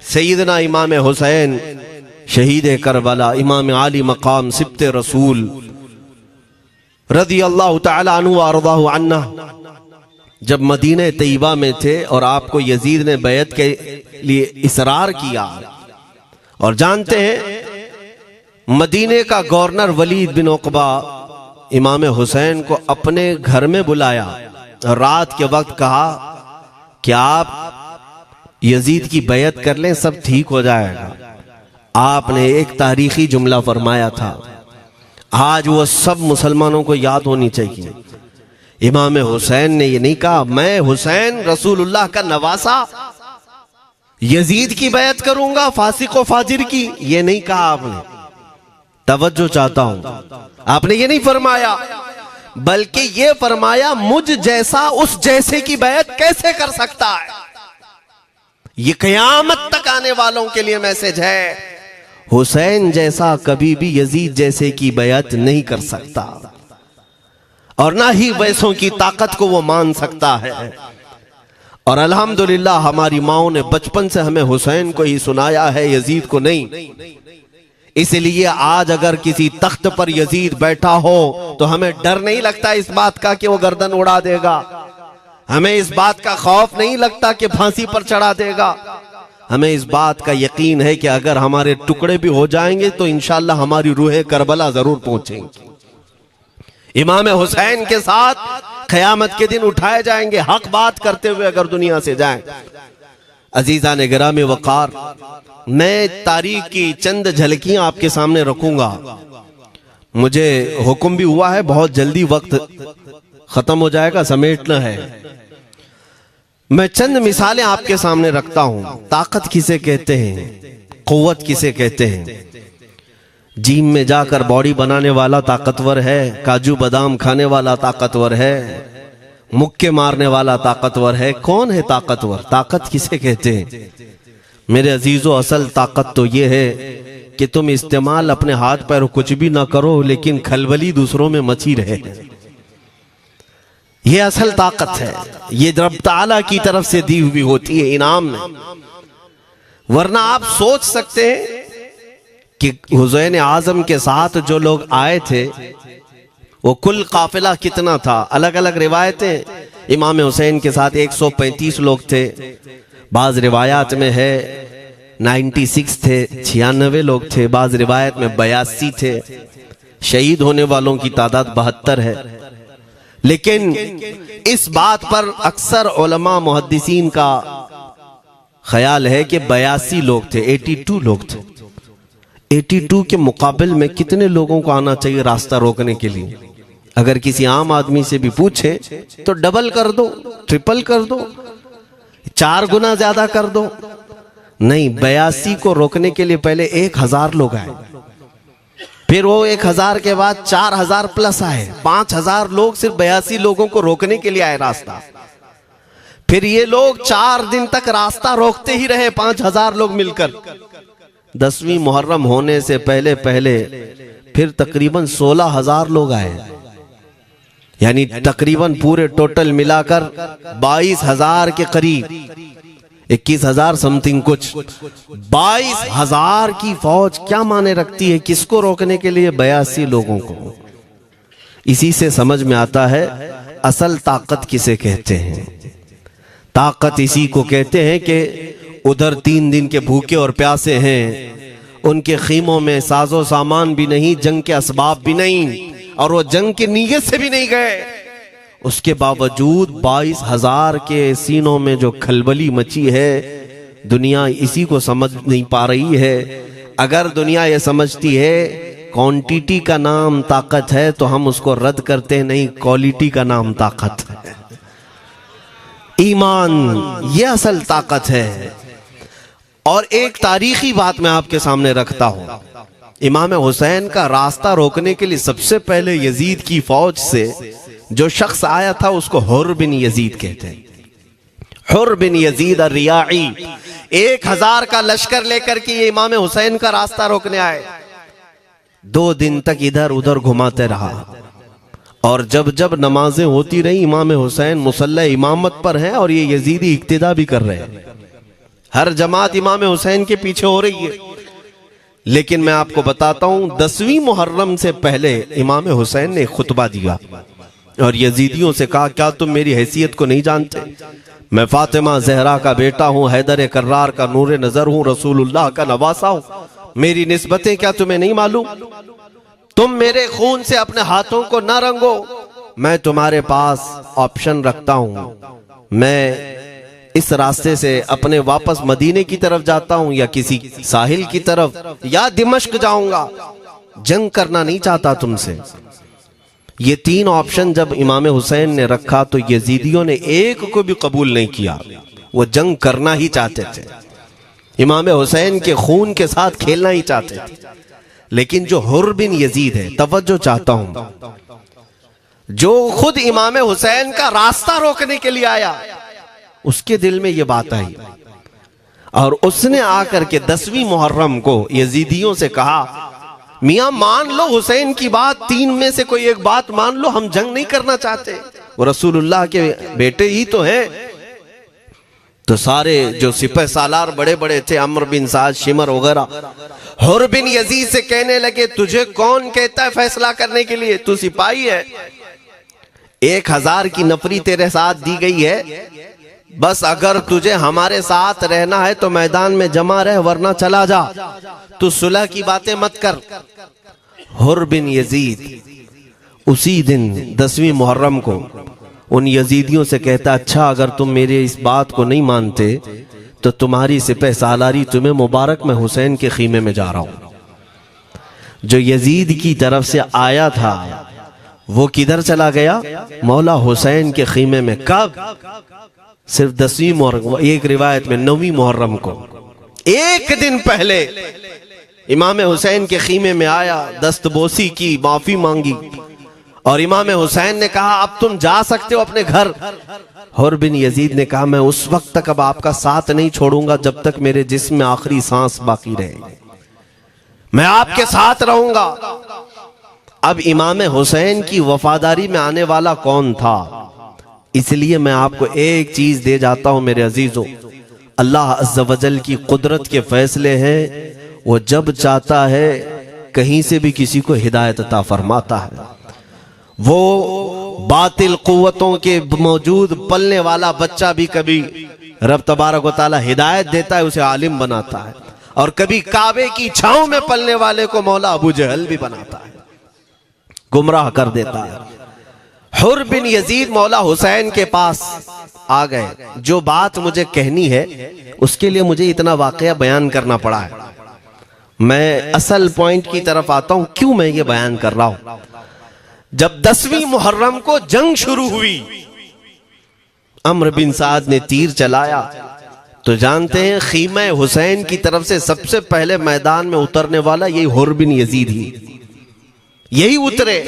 सैयदना इमाम हुसैन शहीद करबला, इमाम आली मकाम सिब्ते रसूल रज़ी अल्लाह तआला अन्हु व अर्ज़ाहु अन्ना, जब मदीने तैयबा में थे और आपको यजीद ने बैत के लिए इसरार किया, और जानते हैं मदीने का गवर्नर वलीद बिन उक़बा इमाम हुसैन को अपने घर में बुलाया और रात के वक्त कहा कि आप यजीद की बैत कर लें, सब ठीक हो जाएगा। आपने एक तारीखी जुमला फरमाया था, आज वो सब मुसलमानों को याद होनी चाहिए। इमाम हुसैन ने ये नहीं कहा मैं हुसैन रसूलुल्लाह का नवासा यजीद की बैत करूंगा फासिक व फाजिर की, ये नहीं कहा आपने। तवज्जो चाहता हूं, आपने ये नहीं फरमाया, बल्कि ये फरमाया मुझ जैसा उस जैसे की बैत कैसे कर सकता है। ये क़यामत तक आने वालों के लिए मैसेज है, हुसैन जैसा कभी भी यजीद जैसे की बैत नहीं कर सकता, और ना ही वैसों की ताकत को वो मान सकता है। और अल्हम्दुलिल्लाह हमारी माओं ने बचपन से हमें हुसैन को ही सुनाया है, यजीद को नहीं। इसलिए आज अगर किसी तख्त पर यजीद बैठा हो तो हमें डर नहीं लगता इस बात का कि वो गर्दन उड़ा देगा, हमें इस बात का खौफ नहीं लगता कि फांसी पर चढ़ा देगा। हमें इस बात का यकीन है कि अगर हमारे टुकड़े भी हो जाएंगे तो इंशाअल्लाह हमारी रूह करबला जरूर पहुंचेंगी। इमाम हुसैन के साथ क़यामत के दिन उठाए जाएंगे, हक बात करते हुए अगर दुनिया से जाएं। अजीज़ान गिरामी वक़ार, मैं तारीख की चंद झलकियां आपके सामने रखूंगा। मुझे हुक्म भी हुआ है, बहुत जल्दी वक्त खत्म हो जाएगा, समेटना है। मैं चंद मिसालें आपके सामने रखता हूं। ताकत किसे कहते हैं, क़ुव्वत किसे कहते हैं। जिम में जाकर बॉडी बनाने वाला ताकतवर है, काजू बादाम खाने वाला ताकतवर है, मुक्के मारने वाला ताकतवर है। कौन है ताकतवर? ताकत किसे कहते हैं? मेरे अजीजों, असल ताकत तो ये है कि तुम इस्तेमाल अपने हाथ पैर कुछ भी ना करो, लेकिन खलबली दूसरों में मची रहे। ये असल ताकत है, ये रब ताला की तरफ से दी हुई होती है इनाम में। वरना आप सोच सकते हैं कि हुसैन आजम के साथ जो लोग आए थे वो कुल काफिला कितना था। अलग अलग रिवायतें, इमाम हुसैन के साथ 135 लोग थे, बाज रिवायात में है 96 थे, 96 लोग थे, बाज रिवायत में 82 थे। शहीद होने वालों की तादाद 72 है। लेकिन इस बात पर अक्सर उलमा मुहद्दिसीन का ख्याल है कि 82 लोग थे, 82 लोग थे। 82 के मुकाबिल में कितने लोगों को आना चाहिए रास्ता रोकने के लिए? अगर किसी आम आदमी से भी पूछे तो डबल कर दो, ट्रिपल कर दो, 4 गुना ज्यादा कर दो। नहीं, 82 को रोकने के लिए पहले 1000 लोग आए, फिर वो 1000 के बाद 4000 प्लस आए, 5000 लोग सिर्फ 82 लोगों को रोकने के लिए आए रास्ता। फिर ये लोग 4 दिन तक रास्ता रोकते ही रहे, 5000 लोग मिलकर। 10वीं मुहर्रम होने से पहले पहले फिर तकरीबन 16000 लोग आए, यानी तकरीबन पूरे टोटल मिलाकर 22000 के करीब, 21000 समथिंग कुछ। 22000 की फौज क्या माने रखती है? किसको रोकने के लिए? 82 लोगों को। इसी से समझ में आता है असल ताकत किसे कहते हैं। ताकत इसी को कहते हैं कि उधर 3 दिन के भूखे और प्यासे हैं, उनके खीमों में साजो सामान भी नहीं, जंग के असबाब भी नहीं, और वो जंग की नीयत से भी नहीं गए। उसके बावजूद 22000 के सीनों में जो खलबली मची है, दुनिया इसी को समझ नहीं पा रही है। अगर दुनिया ये समझती है क्वांटिटी का नाम ताकत है तो हम उसको रद्द करते नहीं, क्वालिटी का नाम ताकत है। ईमान ये असल ताकत है। और एक तारीखी बात मैं आपके सामने रखता हूं। इमाम हुसैन का रास्ता रोकने के लिए सबसे पहले यजीद की फौज से जो शख्स आया था उसको हुर बिन यजीद कहते हैं। हुर बिन यजीद अर्रियाई 1000 का लश्कर लेकर के ये इमाम हुसैन का रास्ता रोकने आए। 2 दिन तक इधर उधर घुमाते रहा, और जब जब नमाजें होती रही, इमाम हुसैन मुसल्ला इमामत पर हैं और ये यजीदी इक्तिदा भी कर रहे हैं। हर जमात इमाम हुसैन के पीछे हो रही है। लेकिन मैं आपको बताता हूं 10वीं मुहर्रम से पहले इमाम हुसैन ने खुतबा दिया और यजीदियों से कहा, क्या तुम मेरी हैसियत को नहीं जानते? मैं फातिमा जहरा का बेटा हूं, हैदर कर्रार का नूर नजर हूं, रसूलुल्लाह का नवासा हूं। मेरी निस्बतें क्या तुम्हें नहीं मालूम? तुम मेरे खून से अपने हाथों को न रंगो। मैं तुम्हारे पास ऑप्शन रखता हूं, मैं इस रास्ते से अपने वापस मदीने की तरफ जाता हूं या किसी साहिल की तरफ या दिमश्क जाऊंगा। जंग करना नहीं चाहता तुमसे। ये 3 ऑप्शन जब इमाम हुसैन ने रखा तो यजीदियों ने एक को भी कबूल नहीं किया। वो जंग करना ही चाहते थे, इमाम हुसैन के खून के साथ खेलना ही चाहते थे। लेकिन जो हुर बिन यजीद है, तवज्जो चाहता हूं, जो खुद इमाम हुसैन का रास्ता रोकने के लिए आया, उसके दिल में ये बात आई और उसने आकर के 10वीं मुहर्रम को यजीदियों से कहा, मियां मान लो हुसैन की बात, 3 में से कोई एक बात मान लो, हम जंग नहीं करना चाहते, वो रसूलुल्लाह के बेटे ही तो हैं। तो सारे जो सिपह सालार बड़े बड़े थे, अम्र बिन साद, शिमर वगैरह, हुर बिन यजीद से कहने लगे, तुझे कौन कहता है फैसला करने के लिए? तू सिपाही है, 1000 की नफरी तेरे साथ दी गई है, बस अगर तुझे हमारे साथ रहना है तो मैदान में जमा रह, वरना चला जा, तू सुलह की बातें मत कर। हुर बिन यजीद उसी दिन 10वीं मुहर्रम को उन यजीदियों से कहता, अच्छा अगर तुम मेरे इस बात को नहीं मानते तो तुम्हारी सिपह सालारी तुम्हें मुबारक, मैं हुसैन के खीमे में जा रहा हूं। जो यजीद की तरफ से आया था वो किधर चला गया? मौला हुसैन के खीमे में। कब? सिर्फ 10वीं मुहर्रम, एक रिवायत में 9वीं मुहर्रम को, एक दिन पहले इमाम हुसैन के खीमे में आया, दस्तबोसी की, माफी मांगी और इमाम हुसैन ने कहा, अब तुम जा सकते हो अपने घर। हुर बिन यजीद ने कहा, मैं उस वक्त तक अब आपका साथ नहीं छोड़ूंगा जब तक मेरे जिस्म में आखिरी सांस बाकी रहे, मैं आपके साथ रहूंगा। अब इमाम हुसैन की वफादारी में आने वाला कौन था? इसलिए मैं आपको एक चीज दे जाता हूं मेरे अजीजों, अल्लाह अज़्ज़ व जल की कुदरत के फैसले हैं, वो जब चाहता है कहीं से भी किसी को हिदायत अता फरमाता है। वो बातिल कुव्वतों के मौजूद पलने वाला बच्चा भी कभी रब तबारक व तआला हिदायत देता है, उसे आलिम बनाता है, और कभी काबे की छांव में पलने वाले को मौला अबू जहल भी बनाता है, गुमराह कर देता है। हुर बिन यजीद मौला हुसैन के पास आ गए। जो बात मुझे कहनी है उसके लिए मुझे इतना वाकया बयान करना पड़ा है। मैं असल पॉइंट की तरफ आता हूं, क्यों मैं ये बयान कर रहा हूं। जब 10वीं मुहर्रम को जंग शुरू हुई, अम्र बिन साद ने तीर चलाया, तो जानते हैं खीमा हुसैन की तरफ से सबसे पहले मैदान में उतरने वाला यही हुर बिन यजीद ही, यही उतरे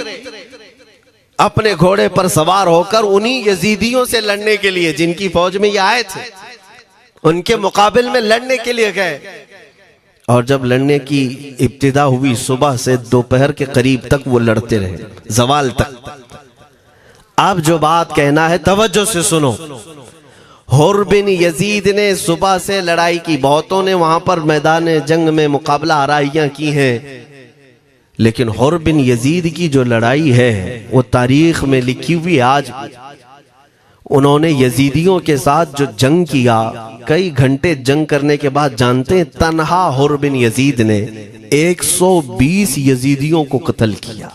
अपने घोड़े पर सवार होकर उन्हीं यजीदियों से लड़ने के लिए जिनकी फौज में ये आए थे, उनके मुकाबले में लड़ने के लिए गए। और जब लड़ने की इब्तिदा हुई, सुबह से दोपहर के करीब तक वो लड़ते रहे, जवाल तक। अब जो बात कहना है तवज्जो से सुनो। हुर बिन यजीद ने सुबह से लड़ाई की, बहुतों ने वहां पर मैदान जंग में मुकाबला आराइयां की हैं, लेकिन हुर बिन यजीद की जो लड़ाई है वो तारीख में लिखी हुई। आज उन्होंने यजीदियों के साथ जो जंग किया, कई घंटे जंग करने के बाद, जानते हैं तन्हा हुर बिन यजीद ने 120 यजीदियों को कत्ल किया।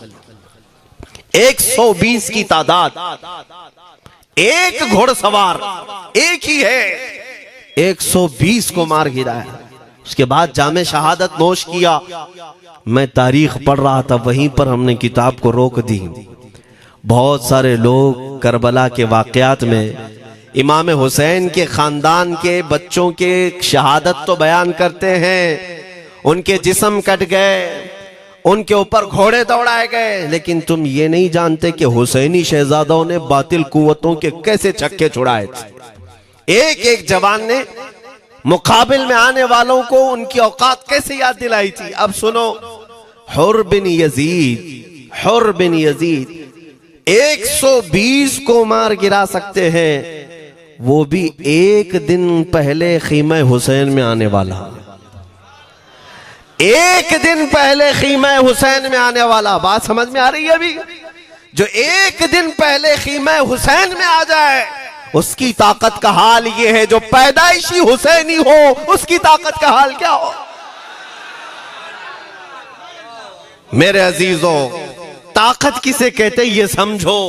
120 की तादाद, एक घोड़सवार एक ही है, 120 को मार गिराया। उसके बाद जामे शहादत नोश किया। मैं तारीख पढ़ रहा था, वहीं पर हमने किताब को रोक दी। बहुत सारे लोग करबला के वाकयात में इमाम हुसैन के खानदान के बच्चों के शहादत तो बयान करते हैं, उनके जिस्म कट गए, उनके ऊपर घोड़े दौड़ाए गए, लेकिन तुम ये नहीं जानते कि हुसैनी शहजादों ने बातिल कुव्वतों के कैसे छक्के छुड़ाए थे। एक एक जवान ने मुकाबिल में आने वालों को उनकी औकात कैसे याद दिलाई थी। अब सुनो, हुर बिन यजीद 120 को मार गिरा सकते हैं, वो भी एक दिन पहले खीमा हुसैन में आने वाला, एक दिन पहले खीमा हुसैन में आने वाला। बात समझ में आ रही है? अभी जो एक दिन पहले खीमा हुसैन में आ जाए उसकी ताकत का हाल ये है, जो पैदाइशी हुसैनी हो उसकी ताकत का हाल क्या हो। मेरे अजीजों, ताकत किसे कहते ये समझो।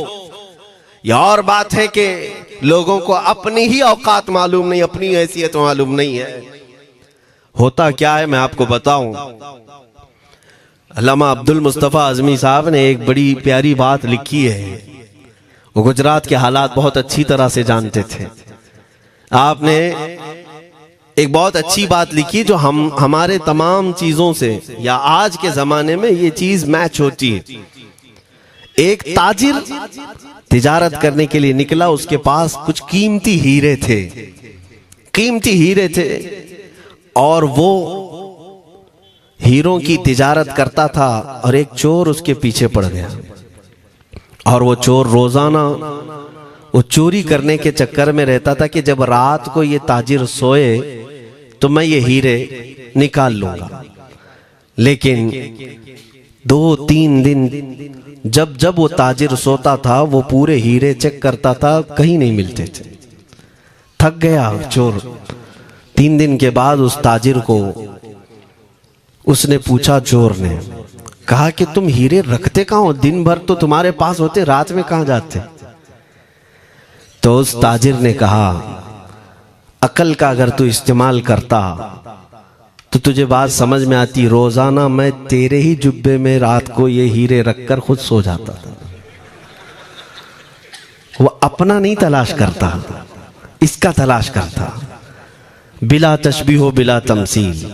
यह और बात है कि लोगों को अपनी ही औकात मालूम नहीं, अपनी हैसियत मालूम नहीं है। होता क्या है मैं आपको बताऊं। अल्लामा अब्दुल मुस्तफा आजमी साहब ने एक बड़ी प्यारी बात लिखी है। वो गुजरात के हालात बहुत अच्छी तरह से जानते थे। आपने एक बहुत अच्छी बात लिखी जो हमारे तमाम चीजों से या आज के जमाने में ये चीज मैच होती है। एक ताजिर तिजारत करने के लिए निकला, उसके पास कुछ कीमती हीरे थे, कीमती हीरे थे, और वो हीरों की तिजारत करता था। और एक चोर उसके पीछे पड़ गया, और वो चोर रोजाना वो चोरी करने के चक्कर में रहता था कि जब रात को ये ताजिर सोए तो मैं ये हीरे निकाल लूंगा। लेकिन 2-3 दिन जब जब वो ताजिर सोता था वो पूरे हीरे चेक करता था, कहीं नहीं मिलते थे। थक गया चोर। 3 दिन के बाद उस ताजिर को उसने पूछा, चोर ने कहा कि तुम हीरे रखते कहाँ हो? दिन भर तो तुम्हारे पास होते, रात में कहाँ जाते? तो उस ताजिर ने कहा, अकल का अगर तू इस्तेमाल करता तो तुझे बात समझ में आती। रोजाना मैं तेरे ही जुब्बे में रात को ये हीरे रखकर खुद सो जाता था। वो अपना नहीं तलाश करता, इसका तलाश करता। बिला तशबीह हो बिला तमसील।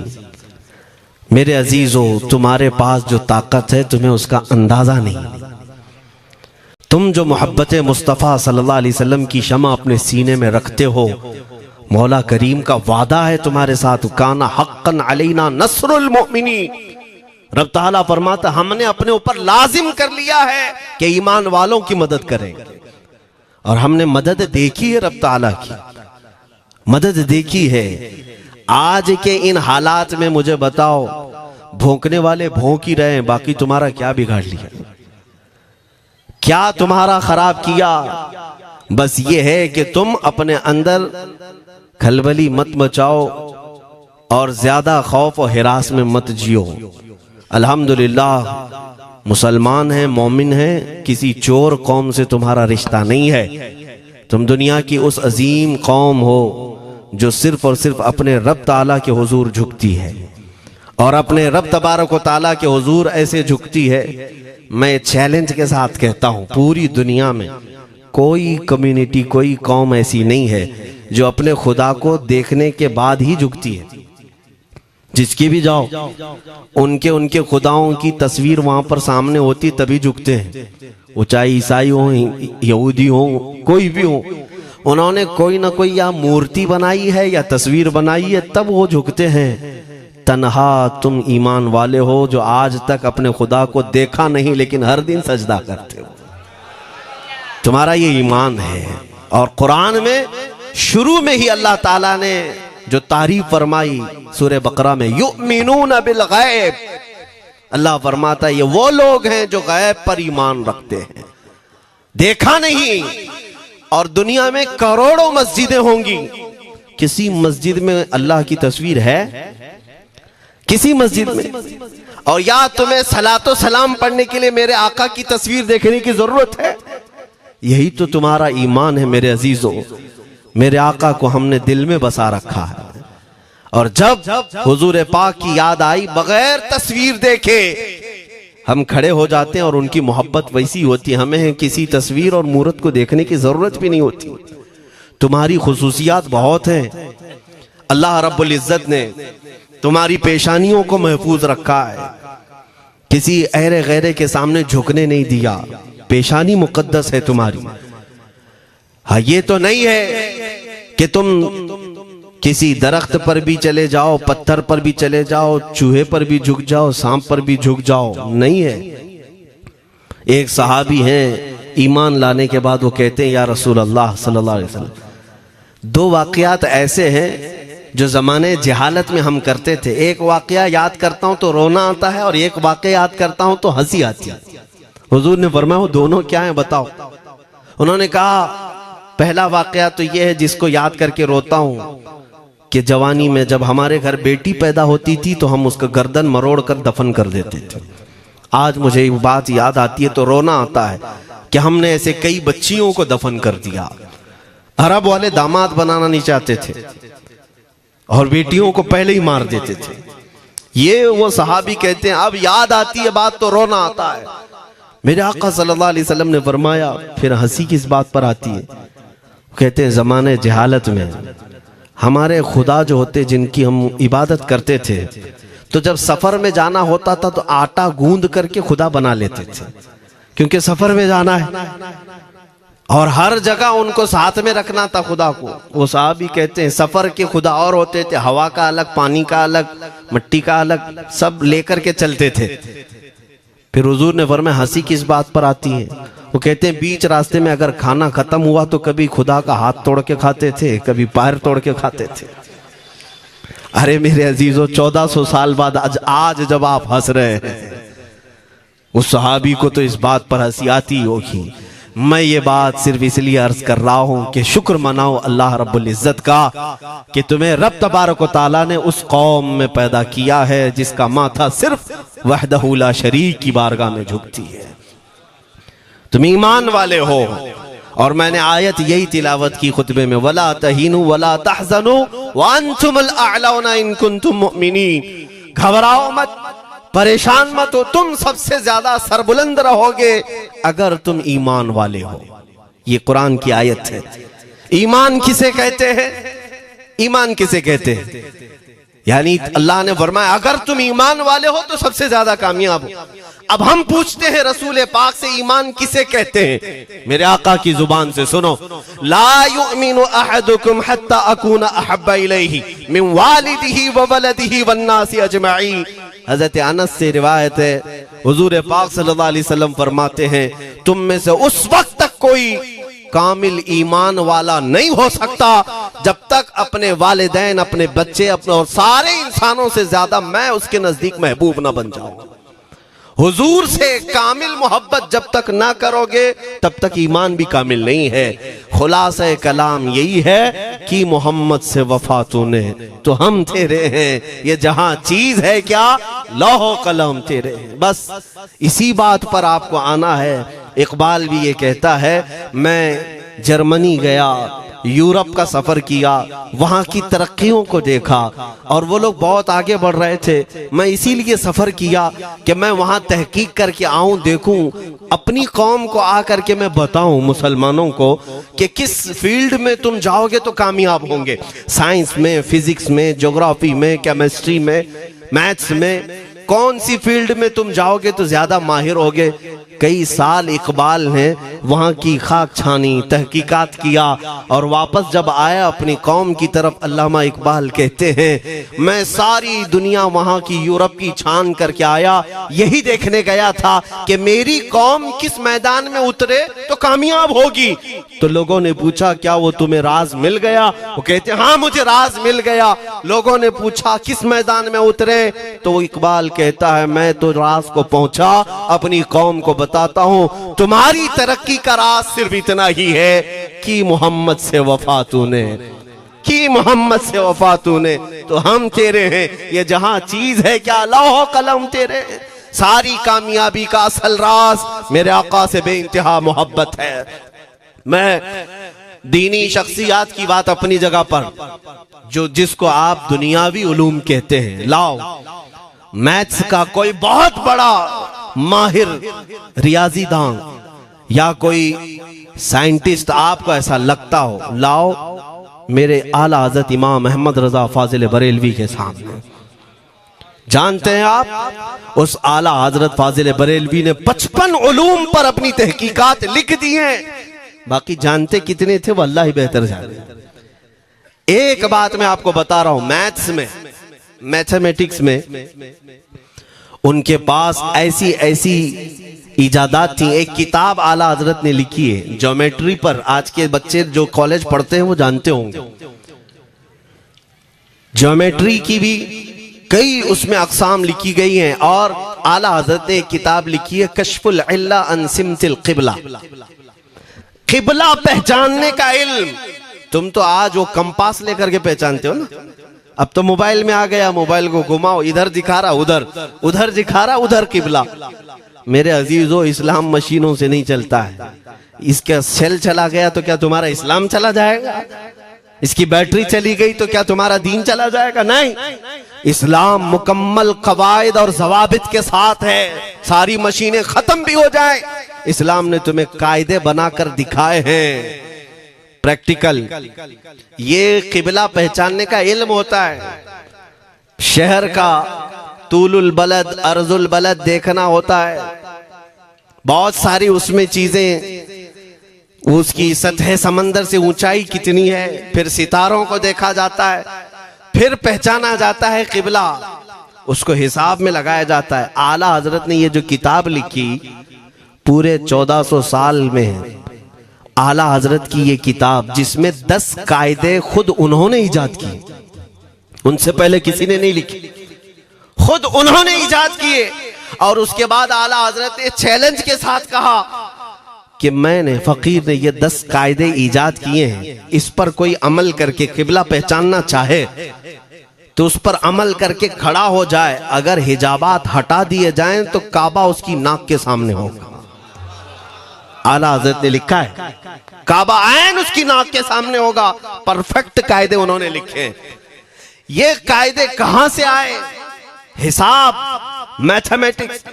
मेरे अजीजों, तुम्हारे पास जो ताकत है तुम्हें उसका अंदाजा नहीं। तुम जो मोहब्बत मुस्तफ़ा सल्लल्लाहु अलैहि वसल्लम की शमा अपने सीने में रखते हो, मौला करीम का वादा है तुम्हारे साथ, काना हक्कन अलैना नस्रुल मोमिनीन। रब ताला फरमाता हमने अपने ऊपर लाजिम कर लिया है कि ईमान वालों की मदद करें। और हमने मदद देखी है, रब ताला की मदद देखी है। आज के इन हालात में मुझे बताओ, भौंकने वाले भौंक ही रहे हैं, बाकी तुम्हारा क्या बिगाड़ लिया, क्या तुम्हारा खराब किया? बस ये है कि तुम अपने अंदर खलबली मत मचाओ और ज्यादा खौफ और हिरास में मत जियो। अल्हम्दुलिल्लाह मुसलमान हैं, मोमिन हैं, किसी चोर कौम से तुम्हारा रिश्ता नहीं है। तुम दुनिया की उस अजीम कौम हो जो सिर्फ और सिर्फ अपने रब ताला के हुजूर झुकती है, और अपने रब तबारक व ताला के हुजूर ऐसे झुकती है। मैं चैलेंज के साथ कहता हूं, पूरी दुनिया में कोई कम्युनिटी, कोई कौम ऐसी नहीं है जो अपने खुदा को देखने के बाद ही झुकती है। जिसकी भी जाओ, उनके खुदाओं की तस्वीर वहां पर सामने होती तभी झुकते हैं। वो चाहे ईसाई हो, यहूदी हो, कोई भी हो, उन्होंने कोई ना कोई या मूर्ति बनाई है या तस्वीर बनाई है, तब वो झुकते हैं। तन्हा तुम ईमान वाले हो जो आज तक अपने खुदा को देखा नहीं लेकिन हर दिन सजदा करते हो, तुम्हारा ये ईमान है। और कुरान में शुरू में ही अल्लाह ताला ने जो तारीफ फरमाई सूरह बकरा में, युमिनून बिल गैब, अल्लाह फरमाता है ये वो लोग हैं जो गैब पर ईमान रखते हैं, देखा नहीं। और दुनिया में करोड़ों मस्जिदें होंगी, किसी मस्जिद में अल्लाह की तस्वीर है? किसी मस्जिद में? और या तुम्हें सलातो सलाम पढ़ने के लिए मेरे आका की तस्वीर देखने की जरूरत है? यही तो तुम्हारा ईमान है मेरे अजीजों। मेरे आका को हमने दिल में बसा रखा है, और जब हुजूर पाक की याद आई, बगैर तस्वीर देखे हम खड़े हो जाते हैं। और उनकी मोहब्बत वैसी होती है, हमें किसी तस्वीर और मूरत को देखने की जरूरत भी नहीं होती। तुम्हारी खुसूसियात बहुत हैं। अल्लाह रब्बुल इज्जत ने तुम्हारी पेशानियों को महफूज रखा है, किसी अहरे गैरे के सामने झुकने नहीं दिया। पेशानी मुकद्दस है तुम्हारी। हाँ, ये तो नहीं है कि तुम किसी दरख्त पर भी चले जाओ, पत्थर पर भी चले जाओ, चूहे पर भी झुक जाओ, सांप पर भी झुक जाओ, नहीं है। एक सहाबी हैं, ईमान लाने के बाद वो कहते हैं, या रसूल अल्लाह सल्लल्लाहु अलैहि वसल्लम, दो वाकयात ऐसे हैं जो ज़माने जहालत में हम करते थे। एक वाकया याद करता हूं तो रोना आता है और एक वाकया याद करता हूं तो हंसी आती है। हुजूर ने फरमाया वो दोनों क्या है बताओ। उन्होंने कहा पहला वाकया तो ये है जिसको याद करके रोता हूं कि जवानी में जब हमारे घर बेटी पैदा होती थी तो हम उसका गर्दन मरोड़ कर दफन कर देते थे। आज मुझे वो बात याद आती है तो रोना आता है कि हमने ऐसे कई बच्चियों को दफन कर दिया। अरब वाले दामाद बनाना नहीं चाहते थे और बेटियों को पहले ही मार देते थे। ये वो सहाबी कहते हैं अब याद आती है बात तो रोना आता है। मेरे आका सल्लल्लाहु अलैहि वसल्लम ने फरमाया फिर हंसी किस बात पर आती है। कहते हैं जमाने जहालत में हमारे खुदा जो होते जिनकी हम इबादत करते थे तो जब सफर में जाना होता था तो आटा गूंद करके खुदा बना लेते थे, क्योंकि सफर में जाना है और हर जगह उनको साथ में रखना था खुदा को। वो साहब ही कहते हैं सफर के खुदा और होते थे, हवा का अलग, पानी का अलग, मिट्टी का अलग, सब लेकर के चलते थे। फिर हुजूर ने फरमाया हंसी किस बात पर आती है। वो कहते हैं बीच रास्ते में अगर खाना खत्म हुआ तो कभी खुदा का हाथ तोड़ के खाते थे, कभी पैर तोड़ के खाते थे। अरे मेरे अजीजों 1400 साल बाद आज जब आप हंस रहे हैं उस सहाबी को तो इस बात पर हंसी आती होगी। मैं ये बात सिर्फ इसलिए अर्ज कर रहा हूं कि शुक्र मनाओ अल्लाह रब्बुल इज्जत का कि तुम्हें रब तबारक व तआला ने उस कौम में पैदा किया है जिसका माथा सिर्फ वहदहू ला शरीक की बारगाह में झुकती है। तुम ईमान वाले हो। और मैंने आयत यही तिलावत की खुतबे में, वला तहीनु वला तहज़नु व अंतुमुल अअलौना इन कुंतुम मुमिनीन। घबराओ मत, परेशान मत हो, तुम सबसे ज्यादा सरबुलंद रहोगे अगर तुम ईमान वाले हो। ये कुरान की आयत है। ईमान किसे कहते हैं? ईमान किसे कहते हैं? यानी अल्लाह ने फरमाया अगर तुम ईमान वाले हो तो सबसे ज्यादा कामयाब हो। अब हम पूछते हैं रसूल पाक से ईमान किसे कहते हैं? मेरे आका की जुबान से सुनो, ला युमिनु अहदुकुम हत्ता अकूना अहब्बा इलैहि मिन वालिदिही व वलदिही वन्नासी अजमईन। हजरत अनस से रिवायत है, हुजूर पाक सल्लल्लाहु अलैहि वसल्लम फरमाते हैं तुम में से उस वक्त तक कोई कामिल ईमान वाला नहीं हो सकता जब तक अपने वालिदैन, अपने बच्चे, अपने और सारे इंसानों से ज्यादा मैं उसके नजदीक महबूब ना बन जाऊं। हुजूर से कामिल मोहब्बत जब तक ना करोगे तब तक ईमान भी कामिल नहीं है। खुलासा कलाम यही है कि मोहम्मद से वफा तूने तो हम तेरे हैं, ये जहां चीज है क्या लौह कलम तेरे हैं। बस इसी बात पर आपको आना है। इकबाल भी ये कहता है मैं जर्मनी गया, यूरोप का सफर किया, वहां की तरक्कियों को देखा और वो लोग बहुत आगे बढ़ रहे थे। मैं इसीलिए सफर किया कि मैं वहां तहकीक करके आऊं, देखूं, अपनी कौम को आकर के मैं बताऊं मुसलमानों को कि किस फील्ड में तुम जाओगे तो कामयाब होंगे। साइंस में, फिजिक्स में, ज्योग्राफी में, केमिस्ट्री में, मैथ्स में, कौन सी फील्ड में तुम जाओगे तो ज्यादा माहिर होगे। कई साल इकबाल ने वहां की खाक छानी, तहकीकात किया और वापस जब आया अपनी कौम की तरफ, अल्लामा इकबाल कहते हैं मैं सारी दुनिया वहां की यूरोप की छान करके आया, यही देखने गया था कि मेरी कौम किस मैदान में उतरे तो कामयाब होगी। तो लोगों ने पूछा क्या वो तुम्हें राज मिल गया? वो कहते हाँ मुझे राज मिल गया। लोगों ने पूछा किस मैदान में उतरे? तो इकबाल कहता है मैं तो राज को पहुंचा, अपनी कौम को बताता हूं तुम्हारी तरक्की का राज सिर्फ इतना ही है कि मोहम्मद से वफा तूने, कि मोहम्मद से वफा तूने तो हम तेरे हैं। ये जहां चीज है क्या लौह कलम तेरे हैं। सारी कामयाबी का असल राज मेरे आका से बेइंतहा मोहब्बत है। मैं दीनी शख्सियात की बात अपनी जगह पर, जो जिसको आप दुनियावी उलूम कहते हैं, लाओ मैथ्स का कोई बहुत बड़ा माहिर रियाजीदान या कोई साइंटिस्ट आपको ऐसा लगता हो, लाओ मेरे आला हज़रत इमाम अहमद रजा फाजिल बरेलवी के सामने। जानते हैं आप उस आला हजरत फाजिल बरेलवी ने 55 उलूम पर अपनी तहकीकात लिख दी हैं। बाकी जानते कितने थे वो अल्लाह ही बेहतर जाने। एक बात मैं आपको बता रहा हूं, मैथ्स में, मैथमेटिक्स में उनके पास ऐसी ऐसी इजादात थी। एक किताब आला हजरत ने लिखी है ज्योमेट्री पर, आज के बच्चे जो कॉलेज पढ़ते हैं वो जानते होंगे। ज्योमेट्री की भी कई उसमें अक़साम लिखी गई हैं, और आला हजरत ने एक किताब लिखी है कश्फुल इल्ला अन सिमतिल क़िबला, क़िबला पहचानने का इल्म। तुम तो आज वो कंपास लेकर के पहचानते हो ना, अब तो मोबाइल में आ गया, मोबाइल को घुमाओ, इधर दिखा रहा उधर, उधर दिखा रहा उधर क़िबला। मेरे अजीजों, इस्लाम मशीनों से नहीं चलता है। इसका सेल चला गया तो क्या तुम्हारा इस्लाम चला जाएगा? इसकी बैटरी चली गई तो क्या तुम्हारा दीन चला जाएगा? नहीं, इस्लाम मुकम्मल कवायद और ज़वाबित के साथ है। सारी मशीनें खत्म भी हो जाएं, इस्लाम ने तुम्हें कायदे बनाकर दिखाए हैं, प्रैक्टिकल। ये क़िबला पहचानने का इल्म होता है। शहर का तूलुल बलद अर्जुल बलद देखना होता है, बहुत सारी उसमें चीजें, उसकी सतह समंदर से ऊंचाई कितनी है, फिर सितारों को देखा जाता है, फिर पहचाना जाता है क़िबला, उसको हिसाब में लगाया जाता है। आला हजरत ने ये जो किताब लिखी पूरे 1400 साल में है, आला हजरत की ये किताब, जिसमें 10 कायदे खुद उन्होंने इजाद किए, उनसे पहले किसी ने नहीं लिखी, खुद उन्होंने इजाद किए। और उसके बाद आला हजरत ने चैलेंज के साथ कहा कि मैंने, फकीर ने ये 10 कायदे इजाद किए हैं, इस पर कोई अमल करके क़िबला पहचानना चाहे तो उस पर अमल करके खड़ा हो जाए। अगर हिजाबात हटा दिए जाएं तो काबा उसकी नाक के सामने होगा। आला हजरत ने लिखा है काबा ऐन उसकी नाक के सामने होगा। परफेक्ट कायदे उन्होंने लिखे। ये कायदे कहां से आए? हिसाब, मैथमेटिक्स।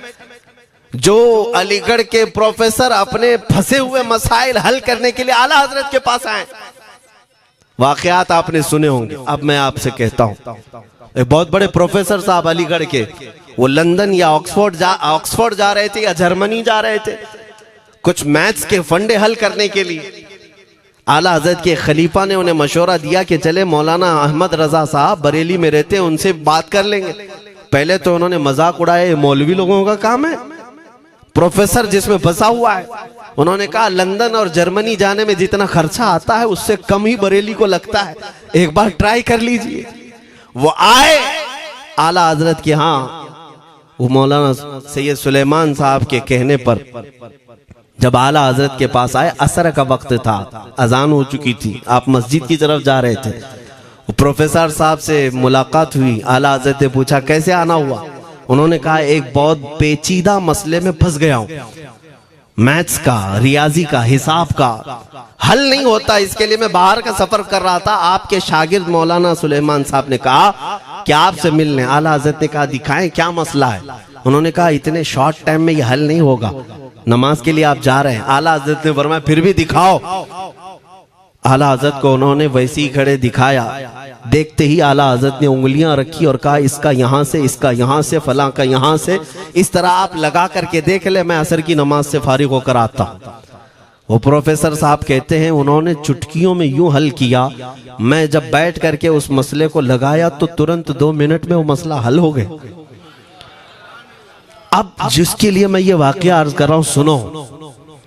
जो अलीगढ़ के प्रोफेसर अपने फंसे हुए मसाइल हल करने के लिए आला हजरत के पास आए, वाकयात आपने सुने होंगे। अब मैं आपसे कहता हूं, एक बहुत बड़े प्रोफेसर साहब अलीगढ़ के, वो लंदन या ऑक्सफोर्ड जा रहे थे या जर्मनी जा रहे थे कुछ मैथ्स के फंडे हल करने के लिए। आला हजरत के खलीफा ने उन्हें मशवरा दिया कि चले मौलाना अहमद रजा साहब बरेली में रहते हैं, उनसे बात कर लेंगे। पहले तो उन्होंने मजाक उड़ाया, मौलवी लोगों का काम है, प्रोफेसर जिसमें फंसा हुआ है। उन्होंने कहा लंदन और जर्मनी जाने में जितना खर्चा आता है उससे कम ही बरेली को लगता है, एक बार ट्राई कर लीजिए। वो आए आला हजरत के यहाँ, वो मौलाना सैयद सुलेमान साहब के कहने पर जब आला हजरत के पास आए, असर का वक्त था, अजान हो चुकी थी, आप मस्जिद की तरफ जा रहे थे। प्रोफेसर साहब से मुलाकात हुई। आला हजरत ने पूछा कैसे आना हुआ? उन्होंने कहा एक बहुत पेचीदा मसले में फंस गया हूं, मैथ्स का, रियाजी का, हिसाब का हल नहीं होता, इसके लिए मैं बाहर का सफर कर रहा था। आपके शागिर्द मौलाना सुलेमान साहब ने कहा कि आपसे मिलने। आला हजरत ने कहा दिखाएं क्या मसला है? उन्होंने कहा इतने शॉर्ट टाइम में ये हल नहीं होगा, नमाज के लिए आप जा रहे हैं। आला हजरत ने फरमाया फिर भी दिखाओ। आला हजरत को उन्होंने वैसे ही खड़े दिखाया। देखते ही आला हजरत ने उंगलियां रखी और कहा इसका यहां से, इसका यहां से, फलां का यहां से, इस तरह आप लगा करके देख ले, मैं असर की नमाज से फारिग होकर आता। वो प्रोफेसर साहब कहते हैं उन्होंने चुटकियों में यूं हल किया, मैं जब बैठ करके उस मसले को लगाया तो तुरंत 2 मिनट में वो मसला हल हो गया। अब जिसके लिए मैं ये वाकया अर्ज कर रहा हूं सुनो।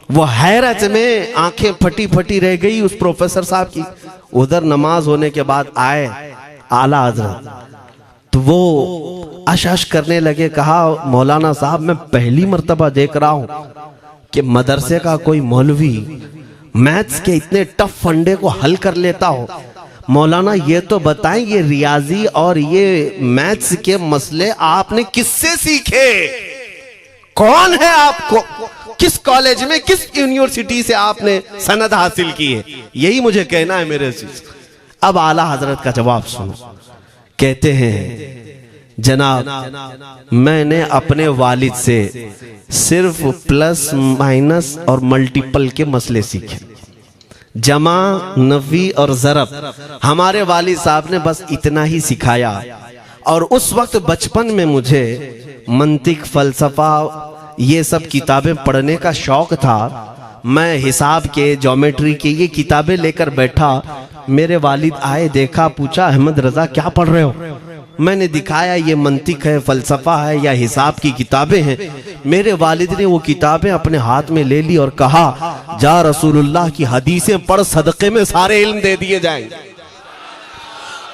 वो हैरत में आंखें फटी फटी रह गई उस प्रोफेसर साहब की। उधर नमाज होने के बाद आए आला हजरत, तो वो अश करने लगे। कहा मौलाना साहब मैं पहली मर्तबा देख रहा हूं कि मदरसे का कोई मौलवी मैथ्स के इतने टफ फंडे को हल कर लेता हो। मौलाना ये तो बताएं ये रियाजी और ये मैथ्स के मसले आपने किससे सीखे? कौन है आपको? किस कॉलेज में, किस यूनिवर्सिटी से आपने सनद हासिल की है? यही मुझे कहना है मेरे अजीज। अब आला हजरत का जवाब सुनो। कहते हैं जनाब मैंने अपने वालिद से सिर्फ प्लस माइनस और मल्टीपल के मसले सीखे, जमा, नफी और ज़रब हमारे वालिद साहब ने बस इतना ही सिखाया। और उस वक्त बचपन में मुझे मंतिक, फलसफा, ये सब किताबें पढ़ने का शौक था। मैं हिसाब के, ज्योमेट्री के ये किताबें लेकर बैठा। मेरे वालिद आए, देखा, पूछा अहमद रजा क्या पढ़ रहे हो? मैंने दिखाया ये मंतिक है, फलसफा है या हिसाब की किताबें हैं। मेरे वालिद ने वो किताबें अपने हाथ में ले ली और कहा, जा रसूलुल्लाह की हदीसें पढ़, सदक़े में सारे इल्म दे दिए जाएंगे।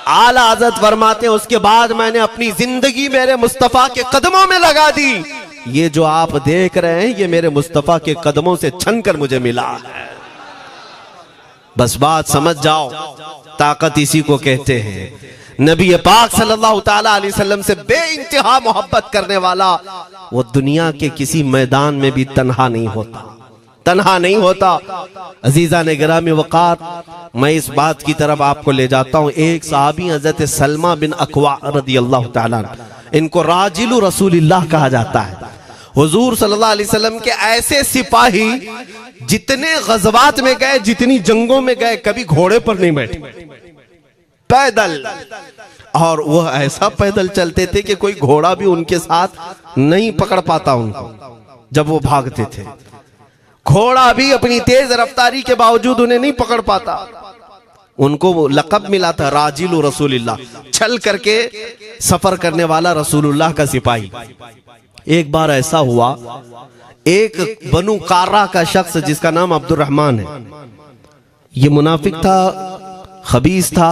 आला हज़रत फरमाते हैं, उसके बाद मैंने अपनी जिंदगी मेरे मुस्तफ़ा के कदमों में लगा दी। ये जो आप देख रहे हैं ये मेरे मुस्तफ़ा के कदमों से छन कर मुझे मिला है। बस बात समझ जाओ, ताकत इसी को कहते हैं। नबी पाक सल्लल्लाहु ताला अलैहि वसल्लम से बेइंतहा मोहब्बत करने वाला वो दुनिया के किसी मैदान में भी तन्हा नहीं होता, तन्हा नहीं होता। अजीजा ने गिरामी वक़ार, मैं इस बात की तरफ आपको ले जाता हूँ। एक सहाबी हजरत सलमा बिन अकवा रदियल्लाहु ताला, इनको राजिलु रसूलिल्लाह कहा जाता है। हुजूर सल्लल्लाहु अलैहि वसल्लम के ऐसे सिपाही जितने गज़वात में गए, जितनी जंगों में गए, कभी घोड़े पर नहीं बैठे, पैदल। और वह ऐसा पैदल चलते थे कि कोई घोड़ा भी उनके साथ नहीं पकड़ पाता उनको जब वो भागते थे। घोड़ा भी अपनी तेज रफ्तारी के बावजूद उन्हें नहीं पकड़ पाता। उनको वो लक़ब मिला था राजिलु रसूलिल्लाह, चल करके सफर करने वाला रसूलुल्लाह का सिपाही। एक बार ऐसा हुआ, एक बनु कार्रा का शख्स जिसका नाम अब्दुर्रहमान है, ये मुनाफिक था, खबीस था।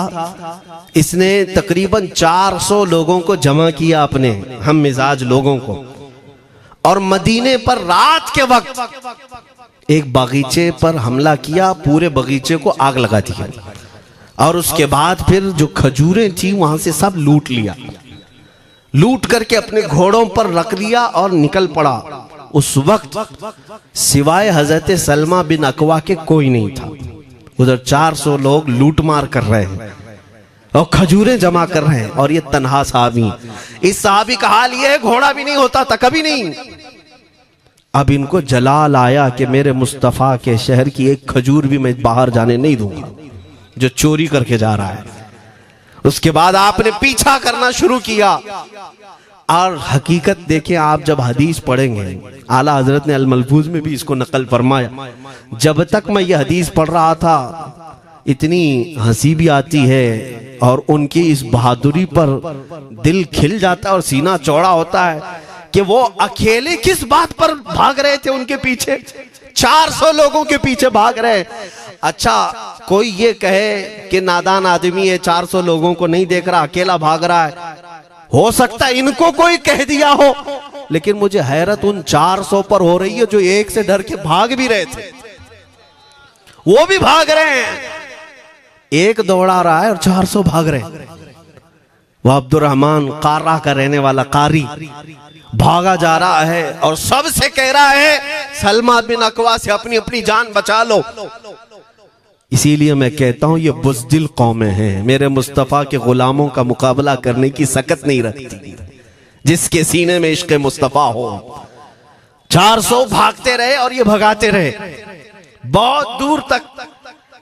इसने तकरीबन 400 लोगों को जमा किया, अपने हम मिजाज लोगों को, और मदीने पर रात के वक्त एक बगीचे पर हमला किया, पूरे बगीचे को आग लगा दिया। और उसके बाद फिर जो खजूरें थी वहां से सब लूट लिया, लूट करके अपने घोड़ों पर रख लिया और निकल पड़ा। उस वक्त सिवाय हजरत सलमा बिन अकवा के कोई नहीं था। उधर 400 लोग लूट मार कर रहे हैं और खजूरें जमा कर रहे हैं, और ये तन्हा साहबी। इस साहबी का हाल ये है, घोड़ा भी नहीं होता था कभी नहीं। अब इनको जलाल आया कि मेरे मुस्तफ़ा के शहर की एक खजूर भी मैं बाहर जाने नहीं दूंगा जो चोरी करके जा रहा है। उसके बाद आपने पीछा करना शुरू किया। और हकीकत देखें, आप जब हदीस पढ़ेंगे, आला हजरत ने अल मलफूज में भी इसको नकल फरमाया। जब तक मैं ये हदीस पढ़ रहा था, इतनी हंसी भी आती है और उनकी इस बहादुरी पर दिल खिल जाता है और सीना चौड़ा होता है कि वो अकेले किस बात पर भाग रहे थे। उनके पीछे 400 लोगों के पीछे भाग रहे हैं। अच्छा, कोई ये कहे कि नादान आदमी है, 400 लोगों को नहीं देख रहा, अकेला भाग रहा है। हो सकता है इनको कोई कह दिया हो, लेकिन मुझे हैरत उन 400 पर हो रही है जो एक से डर के भाग भी रहे थे। वो भी भाग रहे हैं, एक दौड़ा रहा है और 400 भाग रहे हैं। वह अब्दुर्रहमान कार्रा का रहने वाला कारी भागा जा रहा है और सबसे कह रहा है, सलमा बिन अकवा से अपनी अपनी जान बचा लो। इसीलिए मैं कहता हूं ये बुज़दिल कौमें हैं, मेरे मुस्तफ़ा के गुलामों का मुकाबला करने की सकत नहीं रखती, जिसके सीने में इश्क़ मुस्तफ़ा हो। 400 भागते रहे और ये भगाते रहे बहुत दूर तक।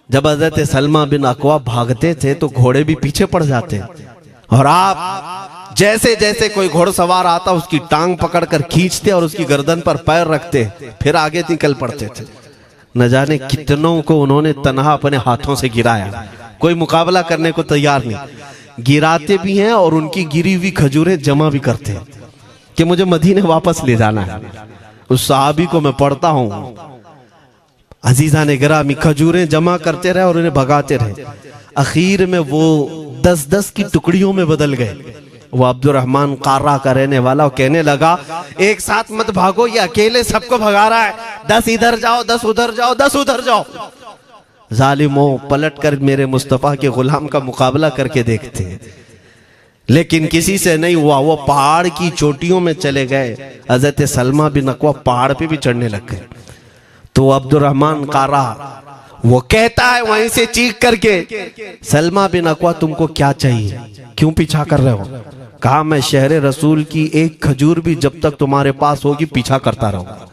जब हज़रत सलमा बिन अकवा भागते थे तो घोड़े भी पीछे पड़ जाते, और आप जैसे जैसे कोई घोड़सवार आता उसकी टांग पकड़कर खींचते और उसकी गर्दन पर पैर रखते, फिर आगे निकल पड़ते थे। न जाने कितनों को उन्होंने तन्हा अपने हाथों से गिराया, कोई मुकाबला करने को तैयार नहीं। गिराते भी हैं और उनकी गिरी हुई खजूरें जमा भी करते हैं कि मुझे मदीने वापस ले जाना है। उस सहाबी को मैं पढ़ता हूं, अजीजा ने गिरामी खजूरें जमा करते रहे और उन्हें भगाते रहे। आखिर में वो 10-10 की टुकड़ियों में बदल गए। वो अब्दुर्रहमान कार्रा का रहने वाला कहने लगा, एक साथ मत भागो, ये अकेले सबको भगा रहा है, 10 इधर जाओ, 10 उधर जाओ, 10 उधर जाओ। जालिमों, पलट कर मेरे मुस्तफ़ा के गुलाम का मुकाबला करके देखते हैं, लेकिन किसी से नहीं हुआ। वो पहाड़ की चोटियों में चले गए। हज़रत सलमा बिन अकवा पहाड़ पे भी चढ़ने लग गए। तो अब्दुर्रहमान कार्रा वो कहता है वहीं से चीख करके, सलमा बिन अकवा तुमको क्या चाहिए, क्यों पीछा कर रहे हो? कहा, मैं शहर रसूल की एक खजूर भी जब तक तुम्हारे पास होगी पीछा करता रहूंगा।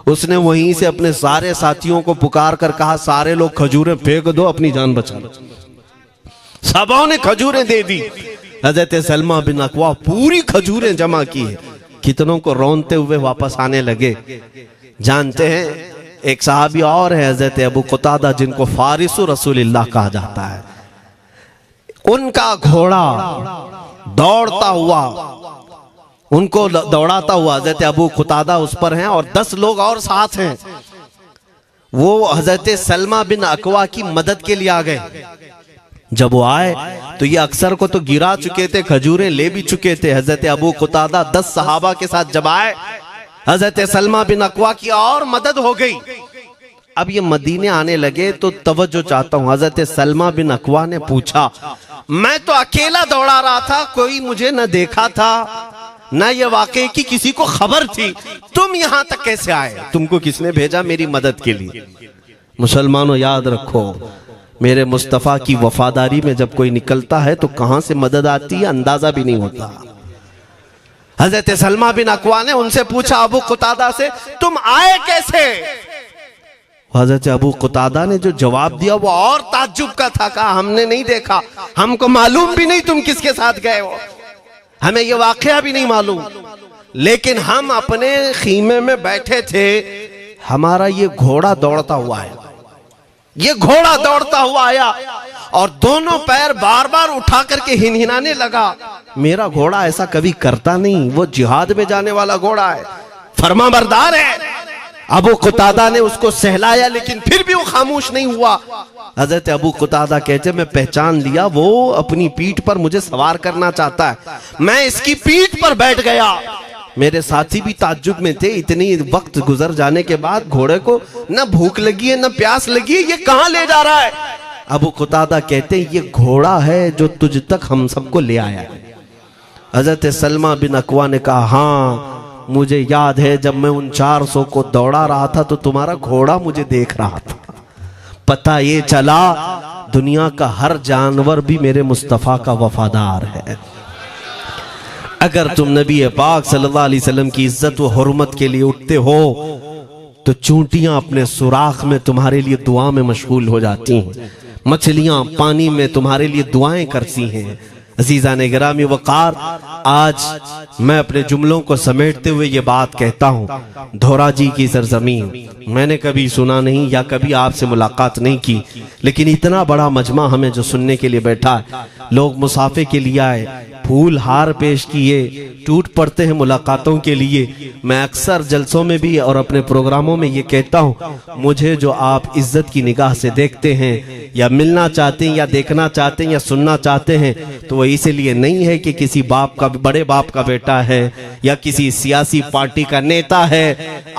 उसने वहीं से अपने सारे साथियों को पुकार कर कहा, सारे लोग खजूरें फेंक दो, अपनी जान बचा लो। सबों ने खजूरें दे दी। हज़रत सलमा बिन अकवा पूरी खजूरें जमा की है, कितनों को रोनते हुए वापस आने लगे। जानते हैं, एक सहाबी और है हज़रत अबू क़तादा, जिनको फारिसु रसूलिल्लाह कहा जाता है। उनका घोड़ा दौड़ता हुआ, उनको दौड़ाता हुआ हजरत अबू कुतादा उस पर हैं और 10 लोग और साथ हैं। वो हजरत सलमा बिन अकवा की मदद के लिए आ गए। जब वो आए तो ये अक्सर को तो गिरा चुके थे, खजूरें ले भी चुके थे। हजरत अबू कुतादा 10 सहाबा के साथ जब आए, हजरत सलमा बिन अकवा की और मदद हो गई। अब ये मदीने आने लगे तो तवज्जो चाहता हूं। हजरत सलमा बिन अकवा ने पूछा, मैं तो अकेला दौड़ा रहा था, कोई मुझे न देखा था, ना ये वाकई की किसी को खबर थी, तुम यहां तक कैसे आए? तुमको किसने भेजा मेरी मदद के लिए? मुसलमानों याद रखो, मेरे मुस्तफा की वफादारी में जब कोई निकलता है तो कहां से मदद आती है अंदाजा भी नहीं होता। हजरत सलमा बिन अकवा ने उनसे पूछा अबू कुतादा से, तुम आए कैसे? हजरत अबू कुतादा ने जो जवाब दिया वो और ताज्जुब का था। कहा, हमने नहीं देखा, हमको मालूम भी नहीं तुम किसके साथ गए हो, हमें ये वाकया भी नहीं मालूम, लेकिन हम अपने खीमे में बैठे थे, हमारा ये घोड़ा दौड़ता हुआ है, ये घोड़ा दौड़ता हुआ आया और दोनों पैर बार बार उठा करके हिनहिनाने लगा। मेरा घोड़ा ऐसा कभी करता नहीं, वो जिहाद में जाने वाला घोड़ा है, फरमाबरदार है। अबू कुतादा ने उसको सहलाया लेकिन फिर भी वो खामोश नहीं हुआ। हजरत अबू कुतादा कहते, मैं पहचान लिया, वो अपनी पीठ पर मुझे सवार करना चाहता है। मैं इसकी पीठ पर बैठ गया। मेरे साथी भी ताज्जुब में थे, इतनी वक्त गुजर जाने के बाद घोड़े को न भूख लगी है न प्यास लगी है, ये कहां ले जा रहा है? अबू कुतादा कहते, ये घोड़ा है जो तुझ तक हम सबको ले आया है। हजरत सलमा बिन अकवा ने कहा, हाँ मुझे याद है, जब मैं उन 400 को दौड़ा रहा था तो तुम्हारा घोड़ा मुझे देख रहा था। पता ये चला दुनिया का हर जानवर भी मेरे मुस्तफा का वफादार है। अगर तुम नबी पाक सल्लल्लाहु अलैहि वसल्लम की इज्जत व हुर्मत के लिए उठते हो तो चूंटियां अपने सुराख में तुम्हारे लिए दुआ में मशगूल हो जाती हैं, मछलियां पानी में तुम्हारे लिए दुआएं करती हैं। अजीज़ान गिरामी वक़ार, आज मैं अपने जुमलों को समेटते हुए ये बात कहता हूँ, धोराजी की सरजमीन मैंने कभी सुना नहीं या कभी आपसे मुलाकात नहीं की, लेकिन इतना बड़ा मजमा हमें जो सुनने के लिए बैठा है, लोग मुसाफे के लिए आए, फूल हार पेश किए, टूट पड़ते हैं मुलाकातों के लिए। मैं अक्सर जलसों में भी और अपने प्रोग्रामों में ये कहता हूँ, मुझे जो आप इज्जत की निगाह से देखते हैं या मिलना चाहते हैं या देखना चाहते हैं या सुनना चाहते हैं, तो वो इसलिए नहीं है कि किसी बाप का, बड़े बाप का बेटा है या किसी सियासी पार्टी का नेता है।